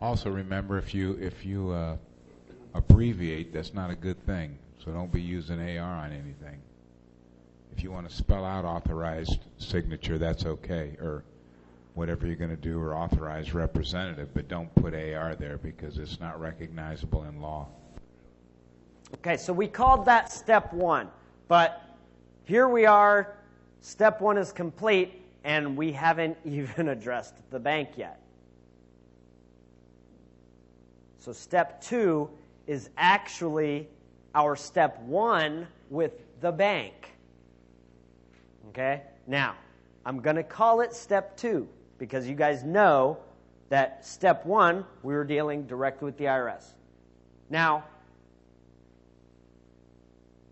Also remember, if you abbreviate, that's not a good thing. So don't be using AR on anything. If you want to spell out authorized signature, that's okay, or whatever you're going to do, or authorized representative, but don't put AR there because it's not recognizable in law. Okay, so we called that step 1, but here we are, step 1 is complete, and we haven't even addressed the bank yet. So step 2 is actually our step 1 with the bank. Okay? Now, I'm going to call it step 2 because you guys know that step 1, we were dealing directly with the IRS. Now,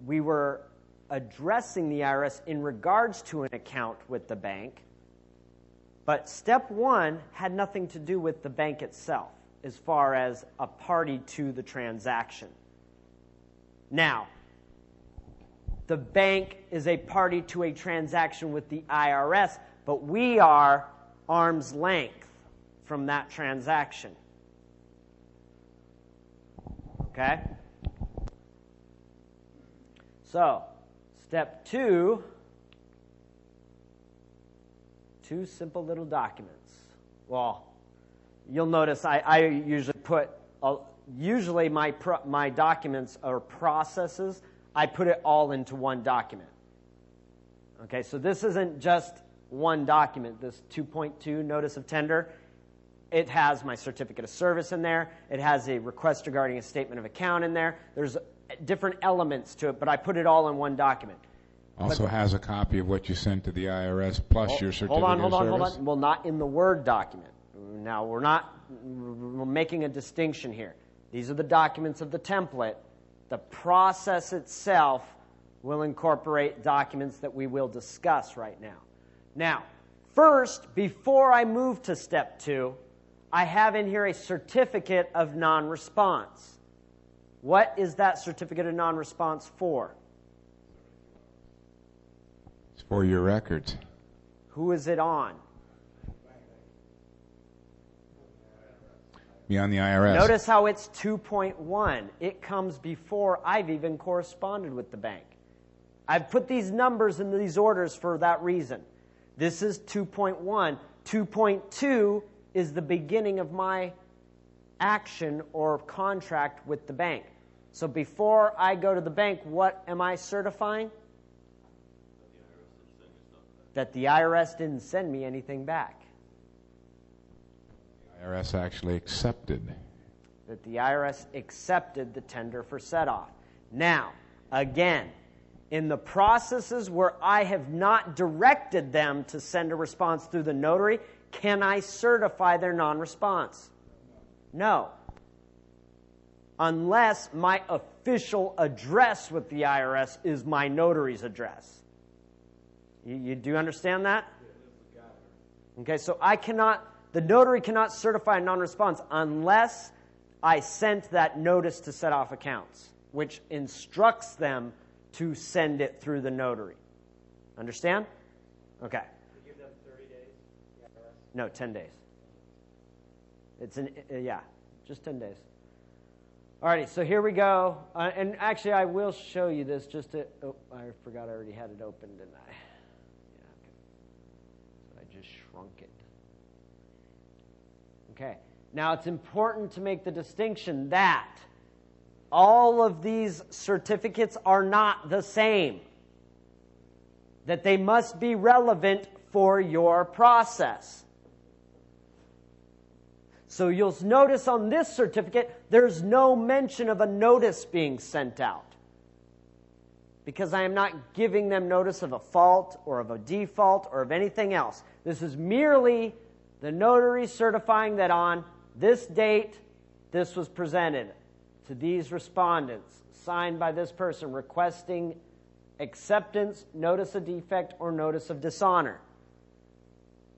we were addressing the IRS in regards to an account with the bank, but step 1 had nothing to do with the bank itself as far as a party to the transaction. Now, the bank is a party to a transaction with the IRS, but we are arm's length from that transaction. Okay? So, step 2, 2 simple little documents. Well, you'll notice I usually put, usually my documents or processes, I put it all into one document. Okay, so this isn't just one document, this 2.2 notice of tender. It has my certificate of service in there. It has a request regarding a statement of account in there. There's different elements to it, but I put it all in one document. Also has a copy of what you sent to the IRS plus your certificate of service. Hold on. Well, not in the Word document. Now, we're making a distinction here. These are the documents of the template. The process itself will incorporate documents that we will discuss right now. Now, first, before I move to step 2, I have in here a certificate of non-response. What is that certificate of non-response for? It's for your records. Who is it on? Be on the IRS. Notice how it's 2.1. It comes before I've even corresponded with the bank. I've put these numbers in these orders for that reason. This is 2.1. 2.2 is the beginning of my action or contract with the bank. So before I go to the bank, what am I certifying? That the IRS didn't send me anything back. IRS actually accepted. That the IRS accepted the tender for set-off. Now, again, in the processes where I have not directed them to send a response through the notary, can I certify their non-response? No. Unless my official address with the IRS is my notary's address. You do understand that? Okay, so the notary cannot certify a non-response unless I sent that notice to set off accounts, which instructs them to send it through the notary. Understand? Okay. You give them 30 days, the IRS? No, 10 days. Just 10 days. Alrighty, so here we go. And actually, I will show you this just to... Oh, I forgot I already had it open, didn't I? Yeah, okay. So I just shrunk it. Okay. Now, it's important to make the distinction that all of these certificates are not the same. That they must be relevant for your process. So you'll notice on this certificate, there's no mention of a notice being sent out. Because I am not giving them notice of a fault or of a default or of anything else. This is merely the notary certifying that on this date, this was presented to these respondents, signed by this person, requesting acceptance, notice of defect, or notice of dishonor.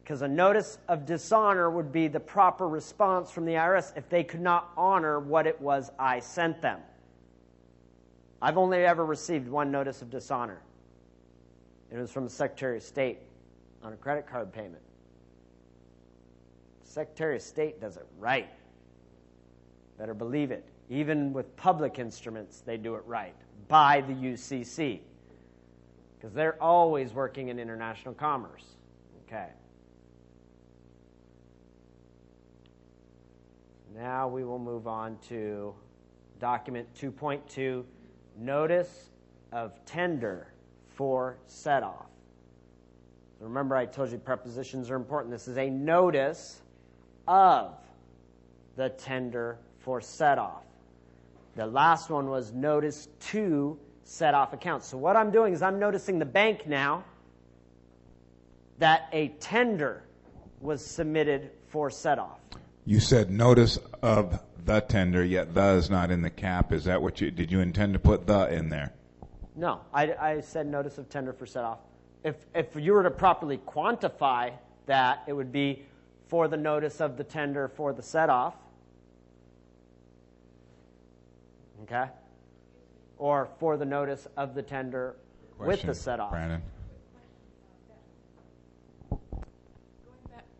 Because a notice of dishonor would be the proper response from the IRS if they could not honor what it was I sent them. I've only ever received one notice of dishonor. It was from the Secretary of State on a credit card payment. The Secretary of State does it right. Better believe it. Even with public instruments, they do it right by the UCC. Because they're always working in international commerce. Okay. Now we will move on to document 2.2, notice of tender for set-off. So remember I told you prepositions are important. This is a notice of the tender for set-off. The last one was notice to set-off accounts. So what I'm doing is I'm noticing the bank now that a tender was submitted for set-off. You said notice of the tender, yet the is not in the cap. Is that what did you intend to put the in there? No, I said notice of tender for set-off. If you were to properly quantify that, it would be for the notice of the tender for the set-off. Okay? Or for the notice of the tender with the set-off. Brandon.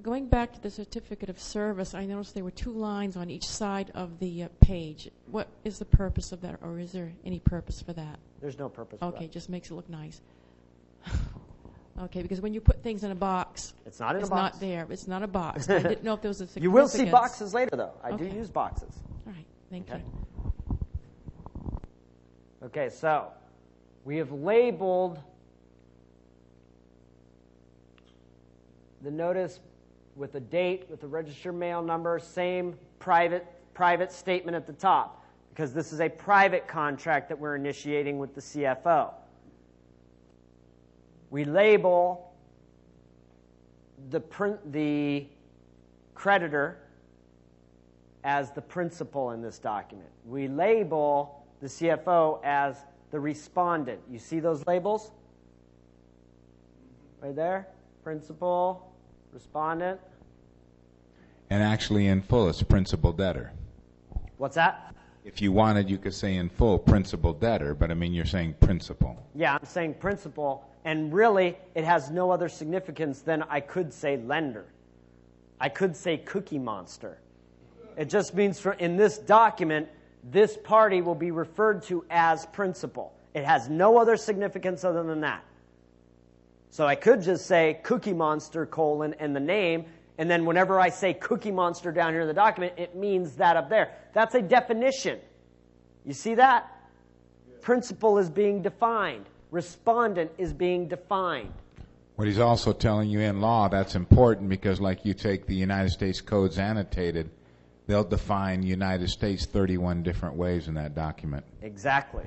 Going back to the certificate of service, I noticed there were 2 lines on each side of the page. What is the purpose of that, or is there any purpose for that? There's no purpose for that. Okay, just makes it look nice. Okay, because when you put things in a box, it's not in a box. It's not there. It's not a box. I didn't know if there was a significance. You will see boxes later, though. I do use boxes. All right, thank you. Okay, so we have labeled the notice with a date, with a registered mail number, same private statement at the top, because this is a private contract that we're initiating with the CFO. We label the creditor as the principal in this document. We label the CFO as the respondent. You see those labels? Right there? Principal, respondent. And actually in full, it's principal debtor. What's that? If you wanted, you could say in full principal debtor, but I mean, you're saying principal. Yeah, I'm saying principal, and really, it has no other significance than I could say lender. I could say Cookie Monster. It just means in this document, this party will be referred to as principal. It has no other significance other than that. So I could just say Cookie Monster, and the name, and then whenever I say Cookie Monster down here in the document, it means that up there. That's a definition. You see that? Yeah. Principal is being defined. Respondent is being defined. What he's also telling you in law, that's important because like you take the United States codes annotated, they'll define United States 31 different ways in that document. Exactly.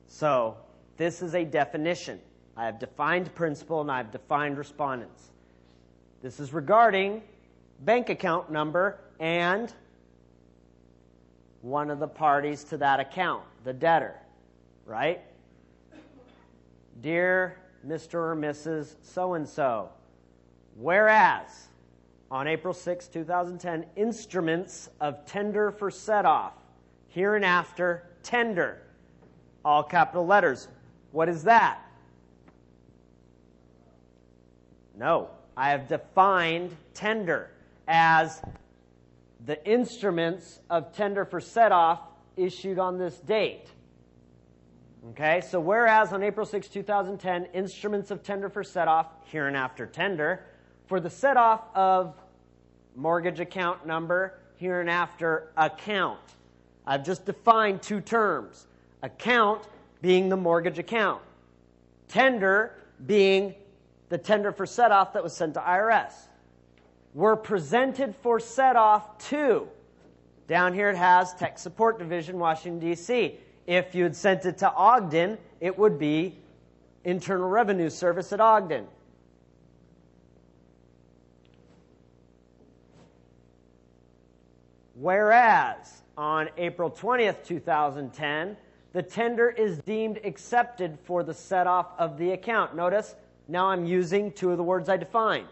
So this is a definition. I have defined principal and I have defined respondents. This is regarding bank account number and one of the parties to that account, the debtor, right? Dear Mr. or Mrs. So-and-so, whereas on April 6, 2010, instruments of tender for set-off, hereinafter tender, all capital letters. What is that? No, I have defined tender as the instruments of tender for set-off issued on this date. Okay, so whereas on April 6, 2010, instruments of tender for set-off, hereinafter tender, for the set-off of mortgage account number, hereinafter account. I've just defined two terms. Account being the mortgage account. Tender being the tender for set-off that was sent to IRS. Were presented for set-off to, down here it has Tech Support Division, Washington, D.C. If you had sent it to Ogden, it would be Internal Revenue Service at Ogden. Whereas on April 20th, 2010, the tender is deemed accepted for the set-off of the account. Notice, now I'm using two of the words I defined.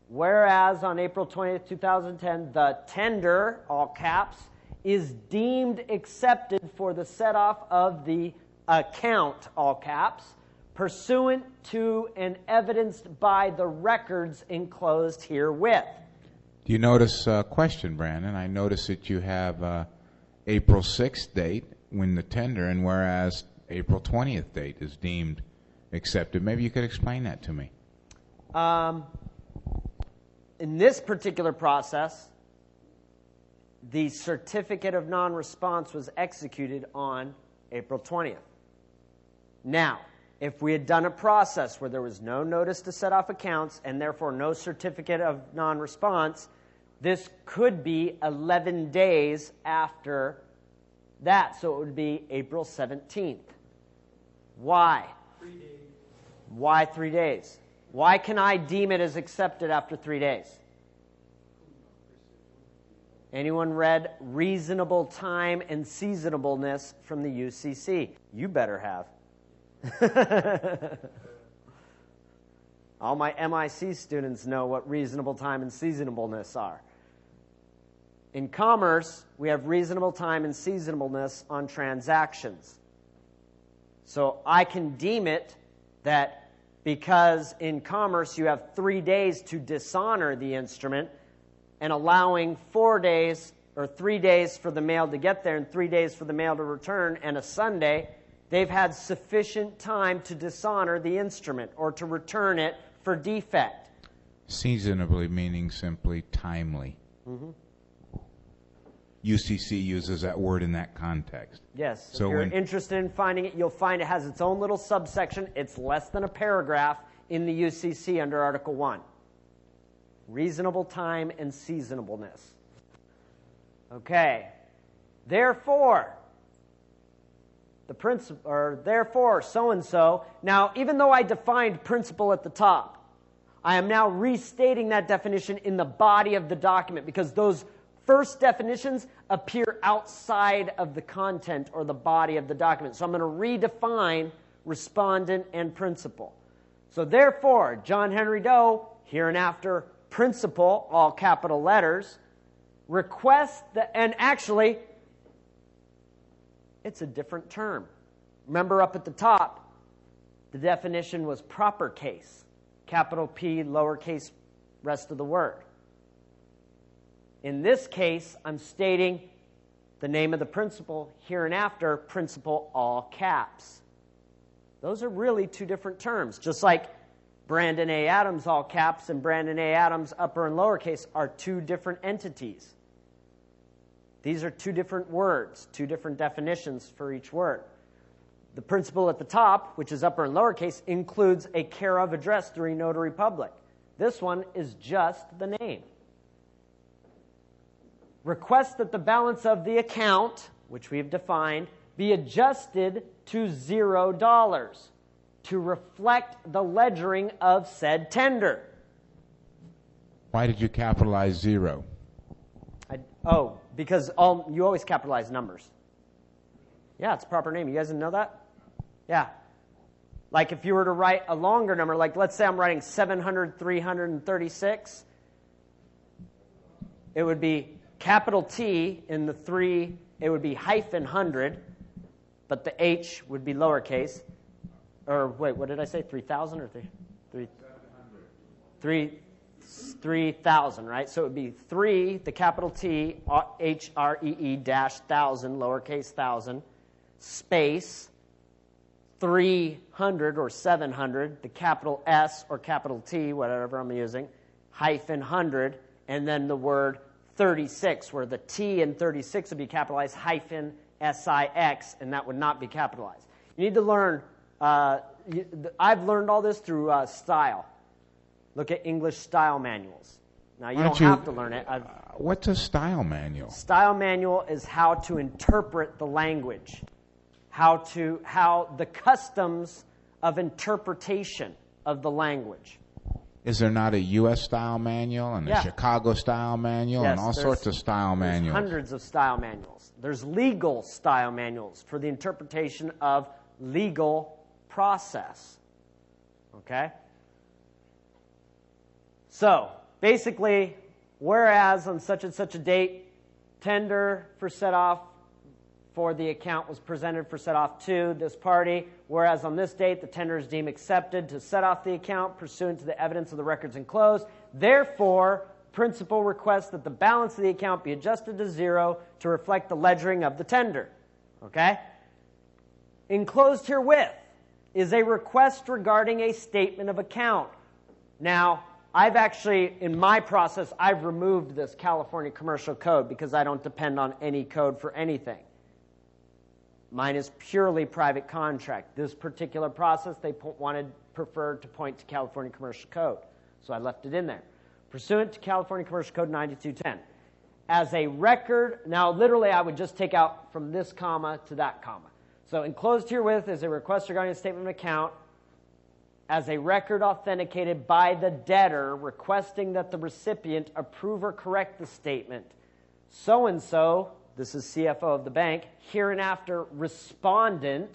Whereas on April 20th, 2010, the tender, all caps, is deemed accepted for the set-off of the account, all caps, pursuant to and evidenced by the records enclosed herewith. Do you notice a question, Brandon? I notice that you have April 6th date when the tender, and whereas April 20th date is deemed accepted. Maybe you could explain that to me. In this particular process, the certificate of non-response was executed on April 20th. Now, if we had done a process where there was no notice to set off accounts and therefore no certificate of non-response, this could be 11 days after that. So it would be April 17th. Why? 3 days. Why 3 days? Why can I deem it as accepted after 3 days? Anyone read reasonable time and seasonableness from the UCC? You better have. All my MIC students know what reasonable time and seasonableness are. In commerce, we have reasonable time and seasonableness on transactions. So I can deem it that because in commerce you have 3 days to dishonor the instrument, and allowing 4 days or 3 days for the mail to get there and 3 days for the mail to return and a Sunday, they've had sufficient time to dishonor the instrument or to return it for defect. Seasonably meaning simply timely. Mm-hmm. UCC uses that word in that context. Yes. So if you're when interested in finding it, you'll find it has its own little subsection. It's less than a paragraph in the UCC under Article 1. Reasonable time and seasonableness. Okay. Therefore, therefore, so-and-so. Now, even though I defined principle at the top, I am now restating that definition in the body of the document because those first definitions appear outside of the content or the body of the document. So I'm going to redefine respondent and principal. So therefore, John Henry Doe, hereinafter principal, all capital letters, request that, and actually, it's a different term. Remember up at the top, the definition was proper case, capital P, lowercase, rest of the word. In this case, I'm stating the name of the principal, hereinafter, principal, all caps. Those are really two different terms. Just like Brandon A. Adams, all caps, and Brandon A. Adams, upper and lowercase, are two different entities. These are two different words, two different definitions for each word. The principal at the top, which is upper and lowercase, includes a care of address during notary public. This one is just the name. Request that the balance of the account, which we have defined, be adjusted to $0 to reflect the ledgering of said tender. Why did you capitalize 0? Because you always capitalize numbers. Yeah, it's a proper name. You guys didn't know that? Yeah. Like if you were to write a longer number, like let's say I'm writing 700,336, it would be capital T in the 3, it would be hyphen 100, but the H would be lowercase. Or wait, what did I say? 3,000 or 3,000, right? So it would be 3, the capital T, HREE dash 1,000, lowercase 1,000, space 300 or 700, the capital S or capital T, whatever I'm using, hyphen 100, and then the word 36, where the T in 36 would be capitalized, hyphen SIX, and that would not be capitalized. You need to learn, I've learned all this through style. Look at English style manuals. Now, you don't have to learn it. What's a style manual? Style manual is how to interpret the language, how the customs of interpretation of the language. Is there not a U.S. style manual and a Chicago style manual and all sorts of style manuals? Hundreds of style manuals. There's legal style manuals for the interpretation of legal process. Okay? So, basically, whereas on such and such a date, tender for set-off for the account was presented for set-off to this party, whereas on this date, the tender is deemed accepted to set off the account pursuant to the evidence of the records enclosed. Therefore, principal requests that the balance of the account be adjusted to 0 to reflect the ledgering of the tender. Okay? Enclosed herewith is a request regarding a statement of account. Now, I've actually, in my process, I've removed this California Commercial Code because I don't depend on any code for anything. Mine is purely private contract. This particular process, they preferred to point to California Commercial Code. So I left it in there. Pursuant to California Commercial Code 9210. As a record, now literally I would just take out from this comma to that comma. So enclosed herewith is a request regarding a statement of account as a record authenticated by the debtor requesting that the recipient approve or correct the statement. So-and-so, this is CFO of the bank, hereinafter respondent,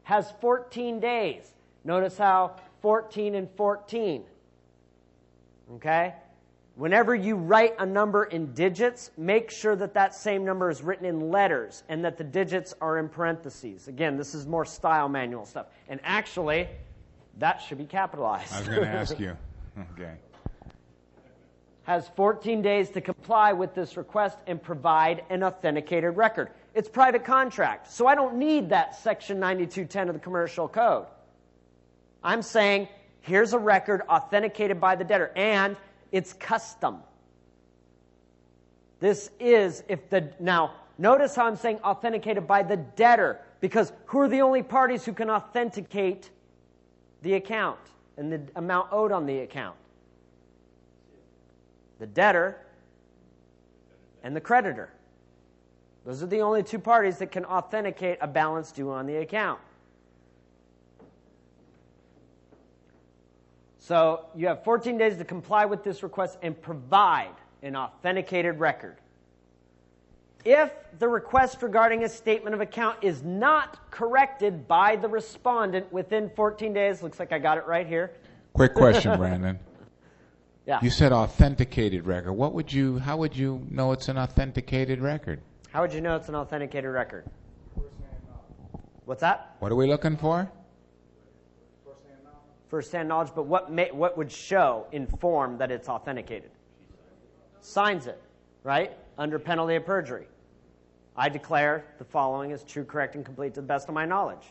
has 14 days. Notice how 14 and 14. Okay? Whenever you write a number in digits, make sure that that same number is written in letters and that the digits are in parentheses. Again, this is more style manual stuff. And actually, that should be capitalized. I was going to ask you. Okay. Has 14 days to comply with this request and provide an authenticated record. It's private contract, so I don't need that Section 9210 of the Commercial Code. I'm saying, here's a record authenticated by the debtor, and it's custom. This is, now, notice how I'm saying authenticated by the debtor, because who are the only parties who can authenticate the account and the amount owed on the account? The debtor and the creditor. Those are the only two parties that can authenticate a balance due on the account. So you have 14 days to comply with this request and provide an authenticated record. If the request regarding a statement of account is not corrected by the respondent within 14 days, looks like I got it right here. Quick question, Brandon. Yeah. You said authenticated record. How would you know it's an authenticated record? How would you know it's an authenticated record? What's that? What are we looking for? First-hand knowledge, but what would show, inform that it's authenticated? Signs it, right? Under penalty of perjury. I declare the following is true, correct, and complete to the best of my knowledge.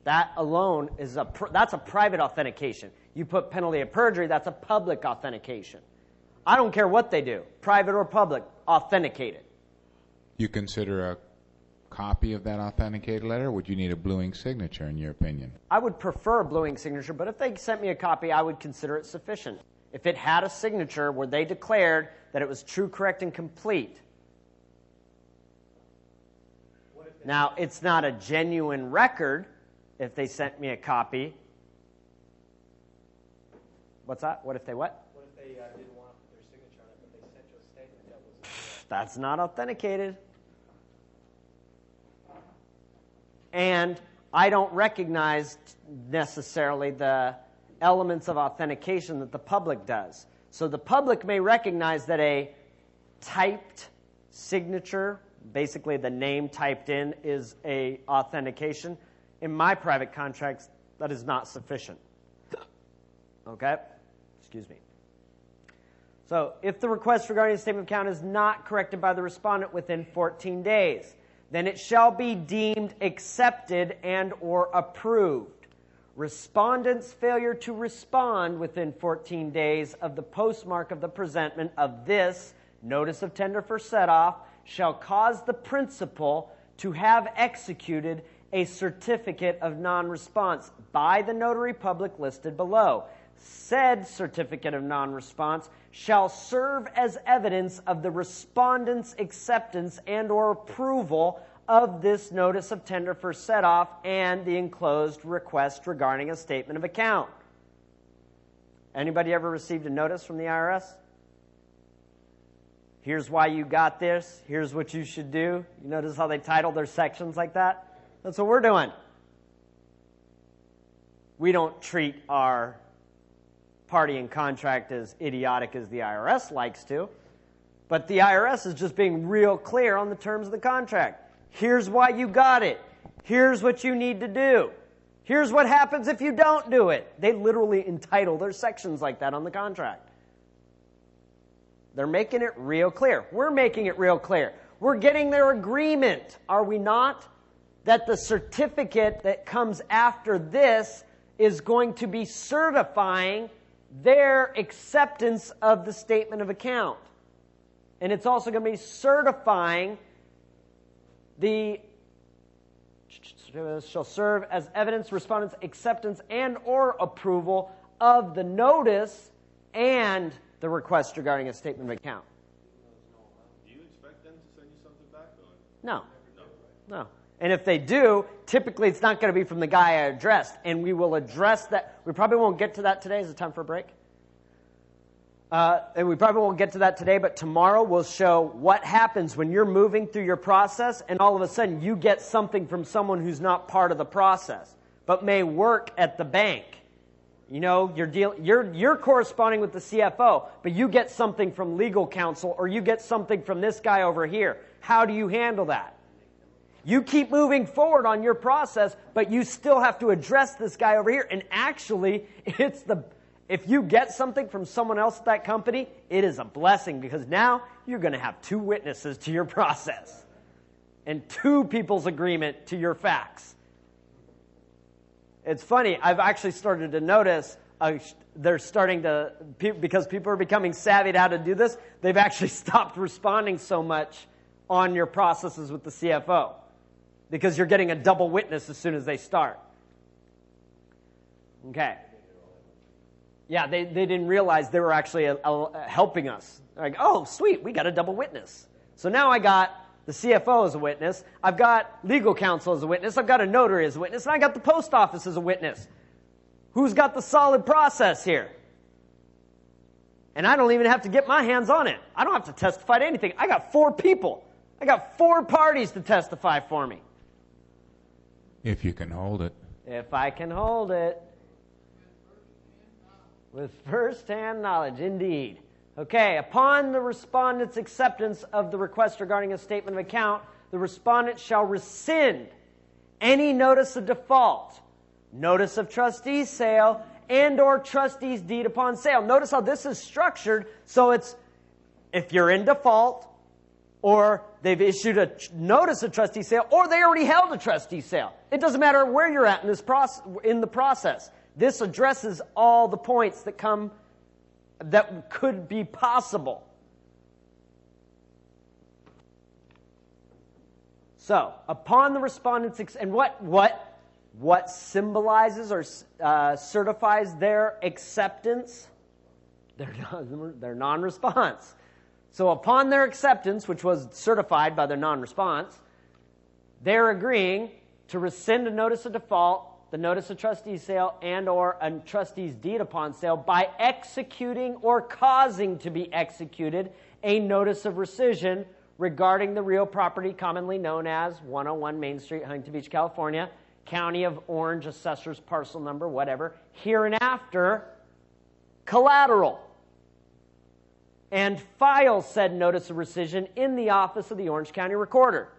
That alone is that's a private authentication. You put penalty of perjury, that's a public authentication. I don't care what they do, private or public, authenticate it. You consider a copy of that authenticated letter, or would you need a blue ink signature, in your opinion? I would prefer a blue ink signature, but if they sent me a copy, I would consider it sufficient. If it had a signature where they declared that it was true, correct, and complete. Now, it's not a genuine record if they sent me a copy. What's that? What if they what? What if they That's not authenticated. And I don't recognize necessarily the elements of authentication that the public does. So the public may recognize that a typed signature, basically the name typed in, is a authentication. In my private contracts, that is not sufficient. Okay? Excuse me. So if the request regarding a statement of account is not corrected by the respondent within 14 days, then it shall be deemed accepted and or approved. Respondent's failure to respond within 14 days of the postmark of the presentment of this notice of tender for set-off shall cause the principal to have executed a certificate of non-response by the notary public listed below. Said certificate of non-response shall serve as evidence of the respondent's acceptance and or approval of this notice of tender for set-off and the enclosed request regarding a statement of account. Anybody ever received a notice from the IRS? Here's why you got this. Here's what you should do. You notice how they title their sections like that? That's what we're doing. We don't treat our party and contract as idiotic as the IRS likes to, but the IRS is just being real clear on the terms of the contract. Here's why you got it. Here's what you need to do. Here's what happens if you don't do it. They literally entitle their sections like that on the contract. They're making it real clear. We're making it real clear. We're getting their agreement, are we not? That the certificate that comes after this is going to be certifying their acceptance of the statement of account. And it's also going to be certifying the shall serve as evidence respondent's acceptance and or approval of the notice and the request regarding a statement of account. Do you expect them to send you something back? Or? No. And if they do, typically it's not going to be from the guy I addressed. And we will address that. We probably won't get to that today. Is it time for a break? And we probably won't get to that today, but tomorrow we'll show what happens when you're moving through your process and all of a sudden you get something from someone who's not part of the process, but may work at the bank. You know, you're corresponding with the CFO, but you get something from legal counsel or you get something from this guy over here. How do you handle that? You keep moving forward on your process, but you still have to address this guy over here. And actually, if you get something from someone else at that company, it is a blessing because now you're going to have two witnesses to your process and two people's agreement to your facts. It's funny, I've actually started to notice they're starting to, because people are becoming savvy to how to do this, they've actually stopped responding so much on your processes with the CFO because you're getting a double witness as soon as they start. Okay. Yeah, they didn't realize they were actually helping us. They're like, oh, sweet, we got a double witness. So now I got the CFO as a witness, I've got legal counsel as a witness, I've got a notary as a witness, and I got the post office as a witness. Who's got the solid process here? And I don't even have to get my hands on it. I don't have to testify to anything. I got 4 people. I got 4 parties to testify for me. If you can hold it. If I can hold it. With first-hand knowledge, indeed. Okay, upon the respondent's acceptance of the request regarding a statement of account, the respondent shall rescind any notice of default, notice of trustee's sale, and or trustee's deed upon sale. Notice how this is structured, so it's if you're in default, or they've issued a notice of trustee sale, or they already held a trustee sale. It doesn't matter where you're at in this in the process. This addresses all the points that could be possible. So, upon the respondent's and what symbolizes or certifies their acceptance? Their non-response. So, upon their acceptance, which was certified by their non-response, they're agreeing to rescind a notice of default, the notice of trustee sale, and or a trustee's deed upon sale by executing or causing to be executed a notice of rescission regarding the real property commonly known as 101 Main Street, Huntington Beach, California, County of Orange, assessor's parcel number, whatever, hereinafter, collateral, and file said notice of rescission in the office of the Orange County Recorder.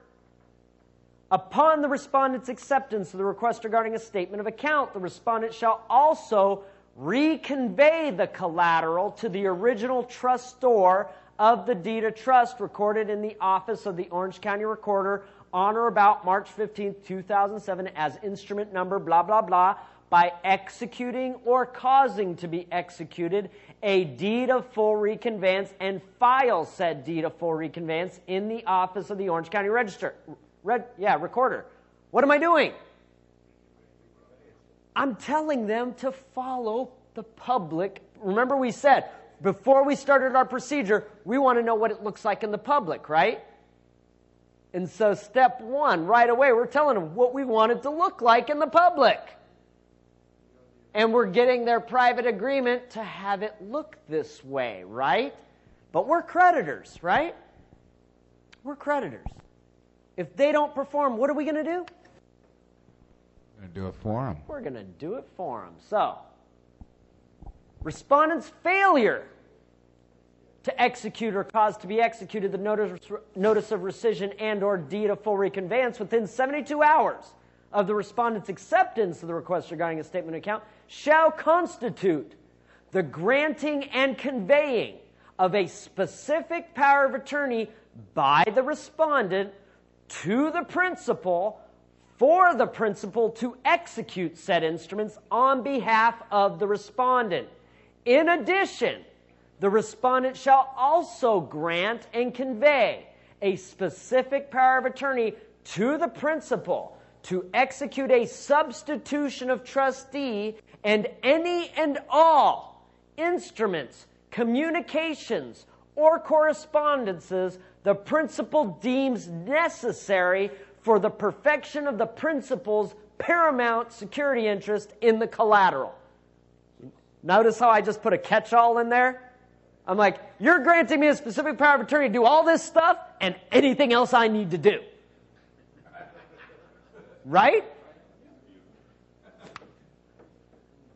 Upon the respondent's acceptance of the request regarding a statement of account, the respondent shall also reconvey the collateral to the original trustor of the deed of trust recorded in the office of the Orange County Recorder on or about March 15, 2007 as instrument number blah, blah, blah, by executing or causing to be executed a deed of full reconveyance and file said deed of full reconveyance in the office of the Orange County Recorder. What am I doing? I'm telling them to follow the public. Remember we said, before we started our procedure, we want to know what it looks like in the public, right? And so step one, right away, we're telling them what we want it to look like in the public. And we're getting their private agreement to have it look this way, right? But we're creditors, right? We're creditors. If they don't perform, what are we going to do? We're going to do it for them. We're going to do it for them. So, respondent's failure to execute or cause to be executed the notice of rescission and or deed of full reconveyance within 72 hours of the respondent's acceptance of the request regarding a statement of account shall constitute the granting and conveying of a specific power of attorney by the respondent to the principal for the principal to execute said instruments on behalf of the respondent. In addition, the respondent shall also grant and convey a specific power of attorney to the principal to execute a substitution of trustee and any and all instruments, communications, or correspondences the principal deems necessary for the perfection of the principal's paramount security interest in the collateral. Notice how I just put a catch-all in there? I'm like, you're granting me a specific power of attorney to do all this stuff and anything else I need to do. Right?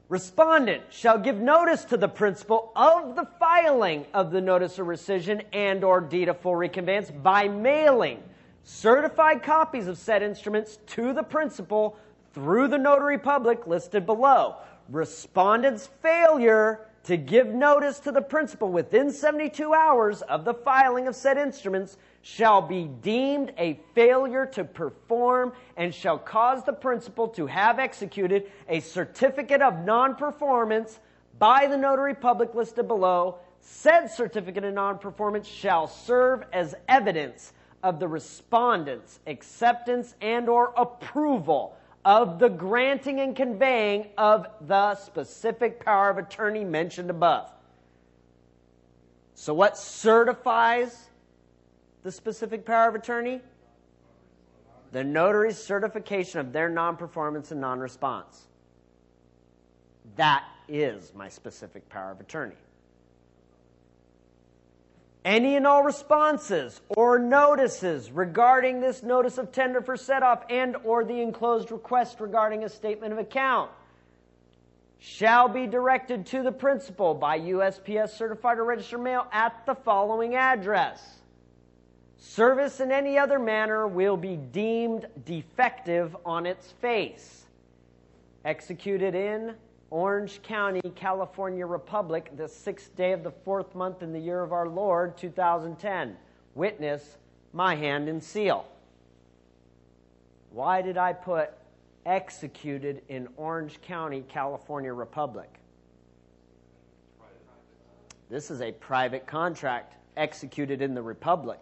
Respondent shall give notice to the principal of the filing of the notice of rescission and or deed of full reconveyance by mailing certified copies of said instruments to the principal through the notary public listed below. Respondent's failure to give notice to the principal within 72 hours of the filing of said instruments shall be deemed a failure to perform and shall cause the principal to have executed a certificate of non-performance by the notary public listed below. Said certificate of non-performance shall serve as evidence of the respondent's acceptance and or approval of the granting and conveying of the specific power of attorney mentioned above. So what certifies the specific power of attorney? The notary's certification of their non-performance and non-response. That is my specific power of attorney. Any and all responses or notices regarding this notice of tender for set-off and or the enclosed request regarding a statement of account shall be directed to the principal by USPS certified or registered mail at the following address. Service in any other manner will be deemed defective on its face. Executed in Orange County, California Republic, the 6th day of the 4th month in the year of our Lord, 2010. Witness, my hand and seal. Why did I put executed in Orange County, California Republic? This is a private contract executed in the Republic.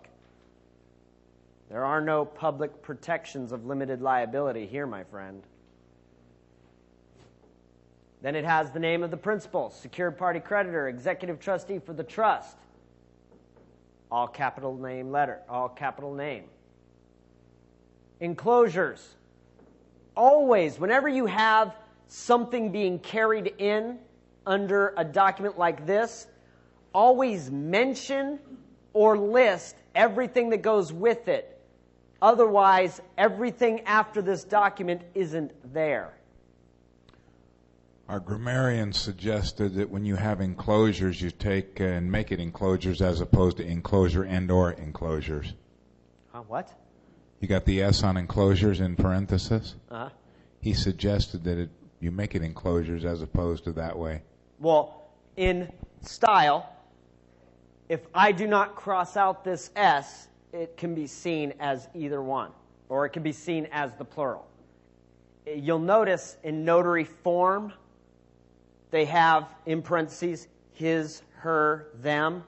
There are no public protections of limited liability here, my friend. Then it has the name of the principal, secured party creditor, executive trustee for the trust. All capital name letter, all capital name. Enclosures. Always, whenever you have something being carried in under a document like this, always mention or list everything that goes with it. Otherwise, everything after this document isn't there. Our grammarian suggested that when you have enclosures, you take and make it enclosures as opposed to enclosure and or enclosures. What? You got the S on enclosures in parenthesis? Uh-huh. He suggested that you make it enclosures as opposed to that way. Well, in style, if I do not cross out this S, it can be seen as either one, or it can be seen as the plural. You'll notice in notary form, they have in parentheses his, her, them.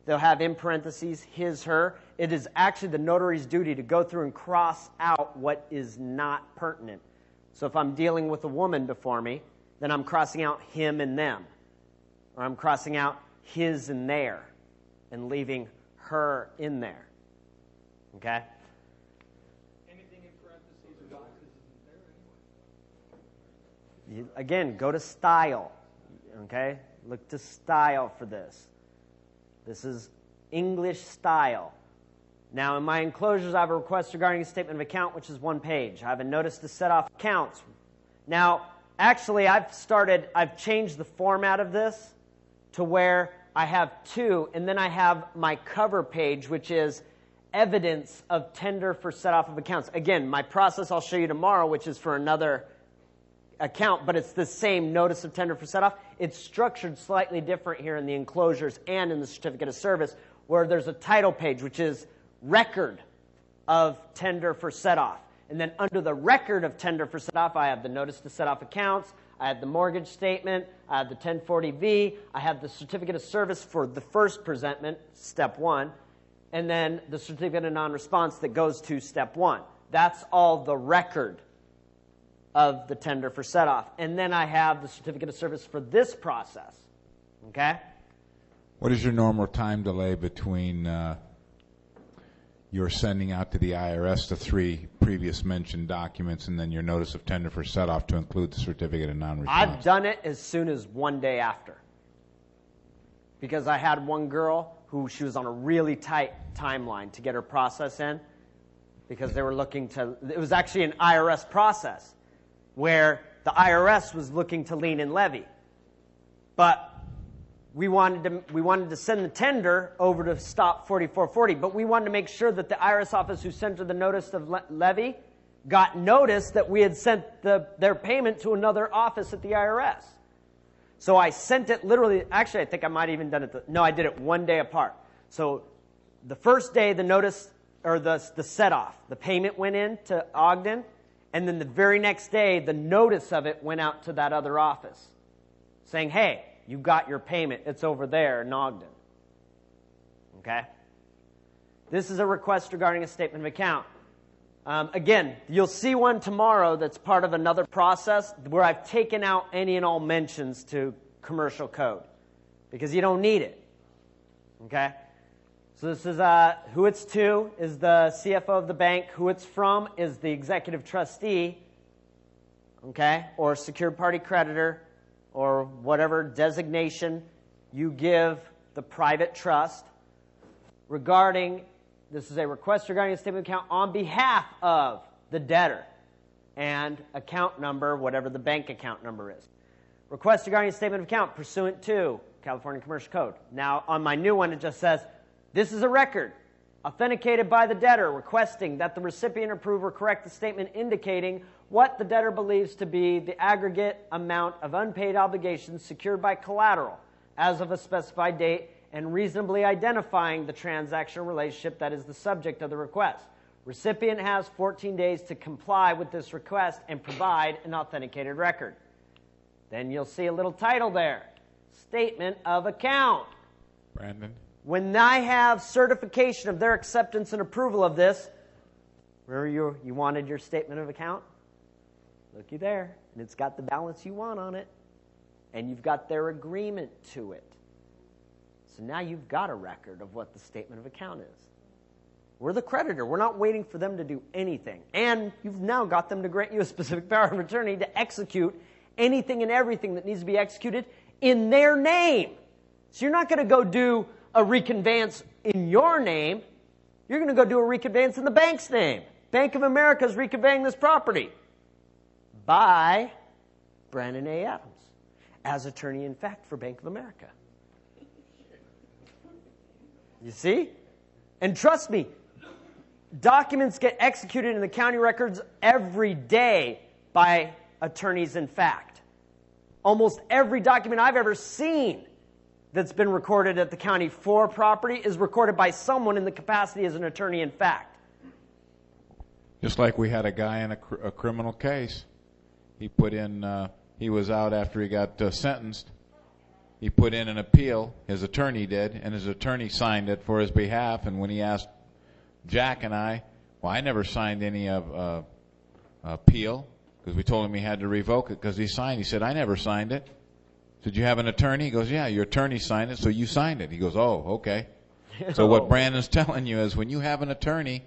They'll have in parentheses his, her. It is actually the notary's duty to go through and cross out what is not pertinent. So if I'm dealing with a woman before me, then I'm crossing out him and them. Or I'm crossing out his and their and leaving her in there. Okay? Anything in parentheses or boxes isn't there anyway. Again, go to style. Okay? Look to style for this. This is English style. Now, in my enclosures, I have a request regarding a statement of account, which is 1 page. I have a notice to set off accounts. Now, actually, I've changed the format of this to where I have 2, and then I have my cover page, which is evidence of tender for set off of accounts. Again, my process I'll show you tomorrow, which is for another account, but it's the same notice of tender for set off. It's structured slightly different here in the enclosures and in the certificate of service, where there's a title page, which is record of tender for set off. And then under the record of tender for set off, I have the notice to set off accounts, I have the mortgage statement, I have the 1040V, I have the certificate of service for the first presentment, step 1, and then the certificate of non-response that goes to step 1. That's all the record of the tender for set off. And then I have the certificate of service for this process. Okay? What is your normal time delay between your sending out to the IRS the 3 previous mentioned documents and then your notice of tender for set off to include the certificate of non-response? I've done it as soon as 1 day after. Because I had one girl who she was on a really tight timeline to get her process in because they were looking to, it was actually an IRS process where the IRS was looking to lien and levy. But we wanted to send the tender over to stop 4440, but we wanted to make sure that the IRS office who sent her the notice of levy got notice that we had sent their payment to another office at the IRS. So I sent it literally, actually I think I might have even done it, no, I did it 1 day apart. So the first day the notice, or the set off, the payment went in to Ogden, and then the very next day the notice of it went out to that other office saying, hey, you got your payment. It's over there in Ogden. Okay? This is a request regarding a statement of account. Again, you'll see one tomorrow that's part of another process where I've taken out any and all mentions to commercial code because you don't need it. Okay? So this is who it's to is the CFO of the bank. Who it's from is the executive trustee, okay, or secured party creditor, or whatever designation you give the private trust regarding, this is a request regarding a statement of account on behalf of the debtor and account number, whatever the bank account number is. Request regarding a statement of account pursuant to California Commercial Code. Now, on my new one, it just says, this is a record authenticated by the debtor requesting that the recipient approve or correct the statement indicating what the debtor believes to be the aggregate amount of unpaid obligations secured by collateral as of a specified date and reasonably identifying the transaction relationship that is the subject of the request. Recipient has 14 days to comply with this request and provide an authenticated record. Then you'll see a little title there, Statement of Account. Brandon? When I have certification of their acceptance and approval of this, remember you wanted your statement of account? Looky there, and it's got the balance you want on it, and you've got their agreement to it. So now you've got a record of what the statement of account is. We're the creditor. We're not waiting for them to do anything. And you've now got them to grant you a specific power of attorney to execute anything and everything that needs to be executed in their name. So you're not going to go do a reconveyance in your name, you're going to go do a reconveyance in the bank's name. Bank of America is reconveying this property by Brandon A. Adams as attorney in fact for Bank of America. You see? And trust me, documents get executed in the county records every day by attorneys in fact. Almost every document I've ever seen that's been recorded at the county for property is recorded by someone in the capacity as an attorney in fact. Just like we had a guy in a criminal case. He put in, he was out after he got sentenced. He put in an appeal, his attorney did, and his attorney signed it for his behalf. And when he asked Jack and I, well, I never signed any appeal, because we told him he had to revoke it because he signed. He said, I never signed it. Did you have an attorney? He goes, yeah, your attorney signed it, so you signed it. He goes, oh, okay. So what Brandon's telling you is when you have an attorney,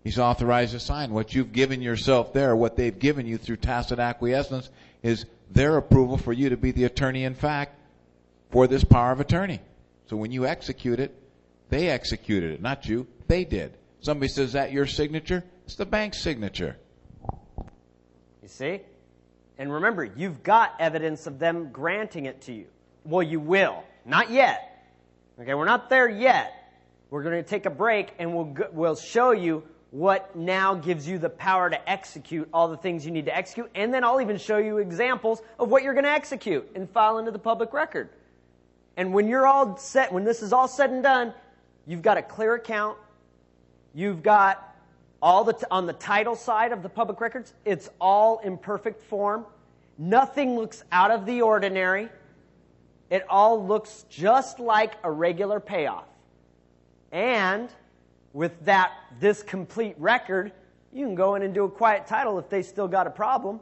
he's authorized to sign. What you've given yourself there, what they've given you through tacit acquiescence, is their approval for you to be the attorney in fact for this power of attorney. So when you execute it, they executed it, not you. They did. Somebody says, is that your signature? It's the bank's signature. You see? And remember, you've got evidence of them granting it to you. Well, you will. Not yet. Okay, we're not there yet. We're going to take a break, and we'll show you what now gives you the power to execute all the things you need to execute, and then I'll even show you examples of what you're going to execute and file into the public record. And when you're all set, when this is all said and done, you've got a clear account. You've got all on the title side of the public records, it's all in perfect form. Nothing looks out of the ordinary. It all looks just like a regular payoff. And with this complete record, you can go in and do a quiet title if they still got a problem.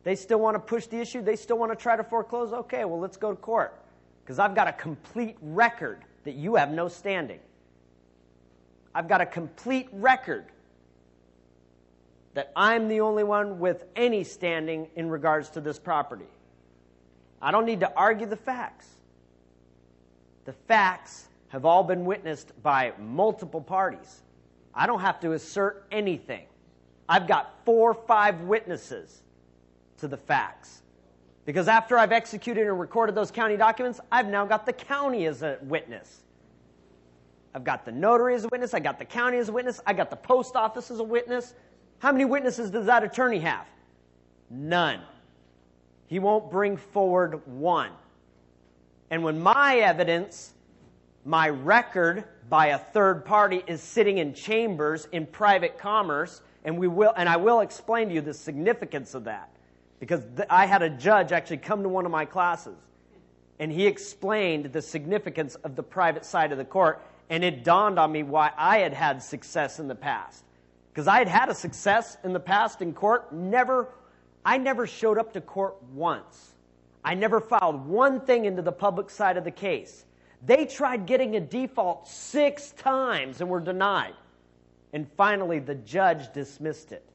They still want to push the issue. They still want to try to foreclose. Okay, well, let's go to court because I've got a complete record that you have no standing. I've got a complete record that I'm the only one with any standing in regards to this property. I don't need to argue the facts. The facts have all been witnessed by multiple parties. I don't have to assert anything. I've got 4 or 5 witnesses to the facts. Because after I've executed and recorded those county documents, I've now got the county as a witness. I've got the notary as a witness. I got the county as a witness. I got the post office as a witness. How many witnesses does that attorney have? None. He won't bring forward one. And when my evidence, my record by a third party is sitting in chambers in private commerce, and I will explain to you the significance of that. Because I had a judge actually come to one of my classes, and he explained the significance of the private side of the court, and it dawned on me why I had had success in the past. Because I had had a success in the past in court. I never showed up to court once. I never filed one thing into the public side of the case. They tried getting a default 6 times and were denied. And finally, the judge dismissed it.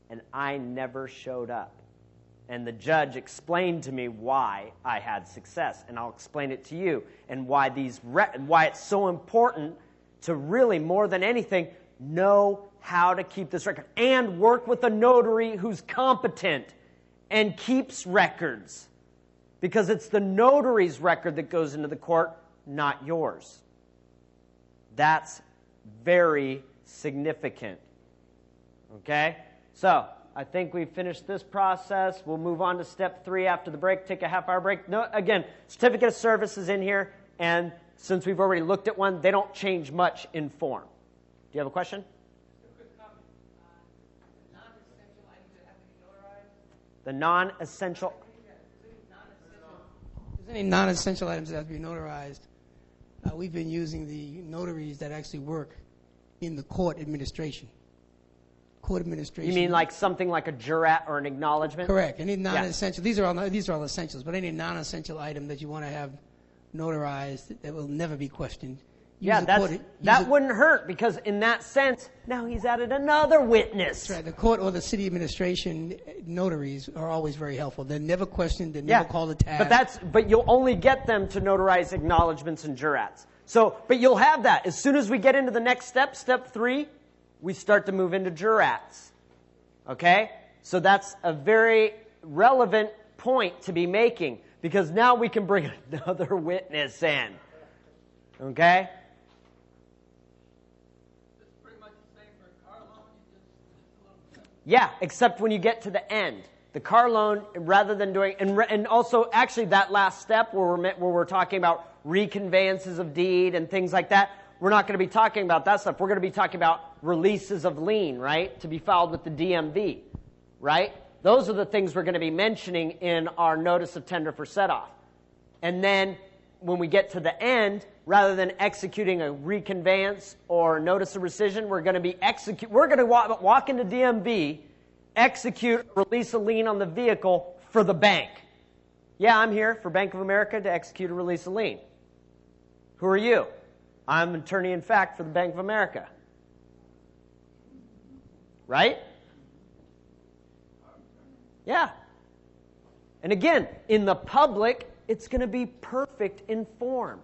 And I never showed up. And the judge explained to me why I had success. And I'll explain it to you. And why it's so important to really, more than anything, know how to keep this record. And work with a notary who's competent and keeps records. Because it's the notary's record that goes into the court, not yours. That's very significant. Okay? So, I think we've finished this process. We'll move on to step 3 after the break. Take a half-hour break. No, again, certificate of service is in here. And since we've already looked at one, they don't change much in form. Do you have a question? The non-essential. If there's any non-essential items that have to be notarized, we've been using the notaries that actually work in the court administration. Court administration. You mean like something like a jurat or an acknowledgement? Correct. Any non-essential. These are all essentials, but any non-essential item that you want to have notarized that will never be questioned, Yeah, that wouldn't hurt, because in that sense, now he's added another witness. That's right. The court or the city administration notaries are always very helpful. They're never questioned. They never call the tab. But you'll only get them to notarize acknowledgments and jurats. But you'll have that. As soon as we get into the next step, step 3, we start to move into jurats. Okay? So that's a very relevant point to be making, because now we can bring another witness in. Okay? Yeah, except when you get to the end. The car loan, rather than doing, and also actually that last step where we're talking about reconveyances of deed and things like that, we're not going to be talking about that stuff. We're going to be talking about releases of lien, right, to be filed with the DMV, right? Those are the things we're going to be mentioning in our notice of tender for set-off. And then when we get to the end, rather than executing a reconveyance or notice of rescission, we're going to walk into DMV, execute, release a lien on the vehicle for the bank. Yeah, I'm here for Bank of America to execute a release of lien. Who are you? I'm an attorney in fact for the Bank of America. Right? Yeah. And again, in the public, it's going to be perfect in form.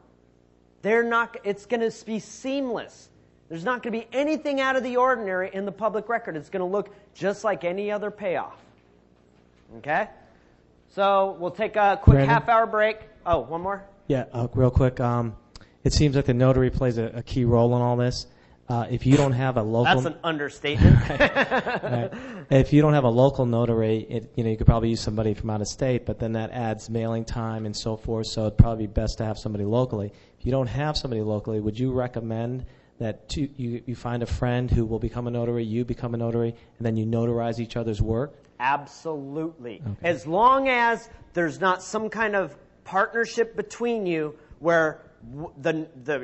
It's going to be seamless. There's not going to be anything out of the ordinary in the public record. It's going to look just like any other payoff. Okay? So we'll take a quick half-hour break. Oh, one more? Yeah, real quick. It seems like the notary plays a key role in all this. If you don't have a local... That's an understatement. Right. If you don't have a local notary, you could probably use somebody from out of state, but then that adds mailing time and so forth, so it'd probably be best to have somebody locally. If you don't have somebody locally, would you recommend that you find a friend who will become a notary, you become a notary, and then you notarize each other's work? Absolutely. Okay. As long as there's not some kind of partnership between you where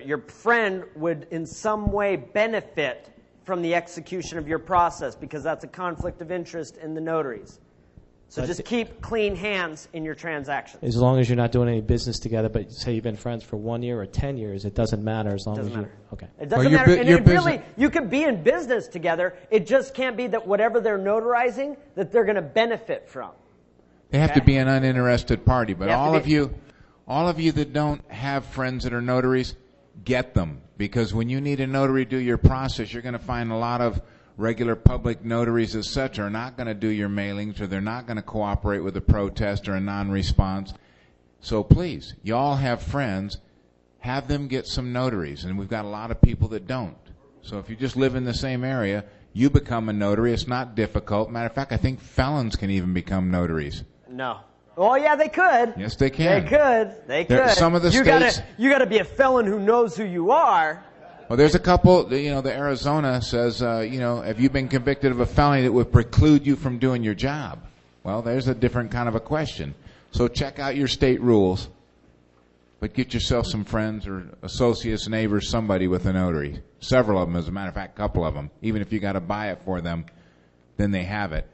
your friend would in some way benefit from the execution of your process, because that's a conflict of interest in the notaries. So just keep clean hands in your transactions. As long as you're not doing any business together, but say you've been friends for 1 year or 10 years, it doesn't matter as long as you... Okay. It doesn't matter. And you could be in business together. It just can't be that whatever they're notarizing, that they're going to benefit from. They have to be an uninterested party. But all of you that don't have friends that are notaries, get them. Because when you need a notary to do your process, you're going to find a lot of regular public notaries, etc., are not going to do your mailings, or they're not going to cooperate with a protest or a non-response. So please, you all have friends, have them get some notaries. And we've got a lot of people that don't. So if you just live in the same area, you become a notary. It's not difficult. Matter of fact, I think felons can even become notaries. No. Oh, yeah, they could. Yes, they can. They could. Some of the states... You got to be a felon who knows who you are. Well, there's a couple, the Arizona says, have you been convicted of a felony that would preclude you from doing your job? Well, there's a different kind of a question. So check out your state rules, but get yourself some friends or associates, neighbors, somebody with a notary. Several of them, as a matter of fact, a couple of them. Even if you got to buy it for them, then they have it.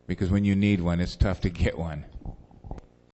Because when you need one, it's tough to get one.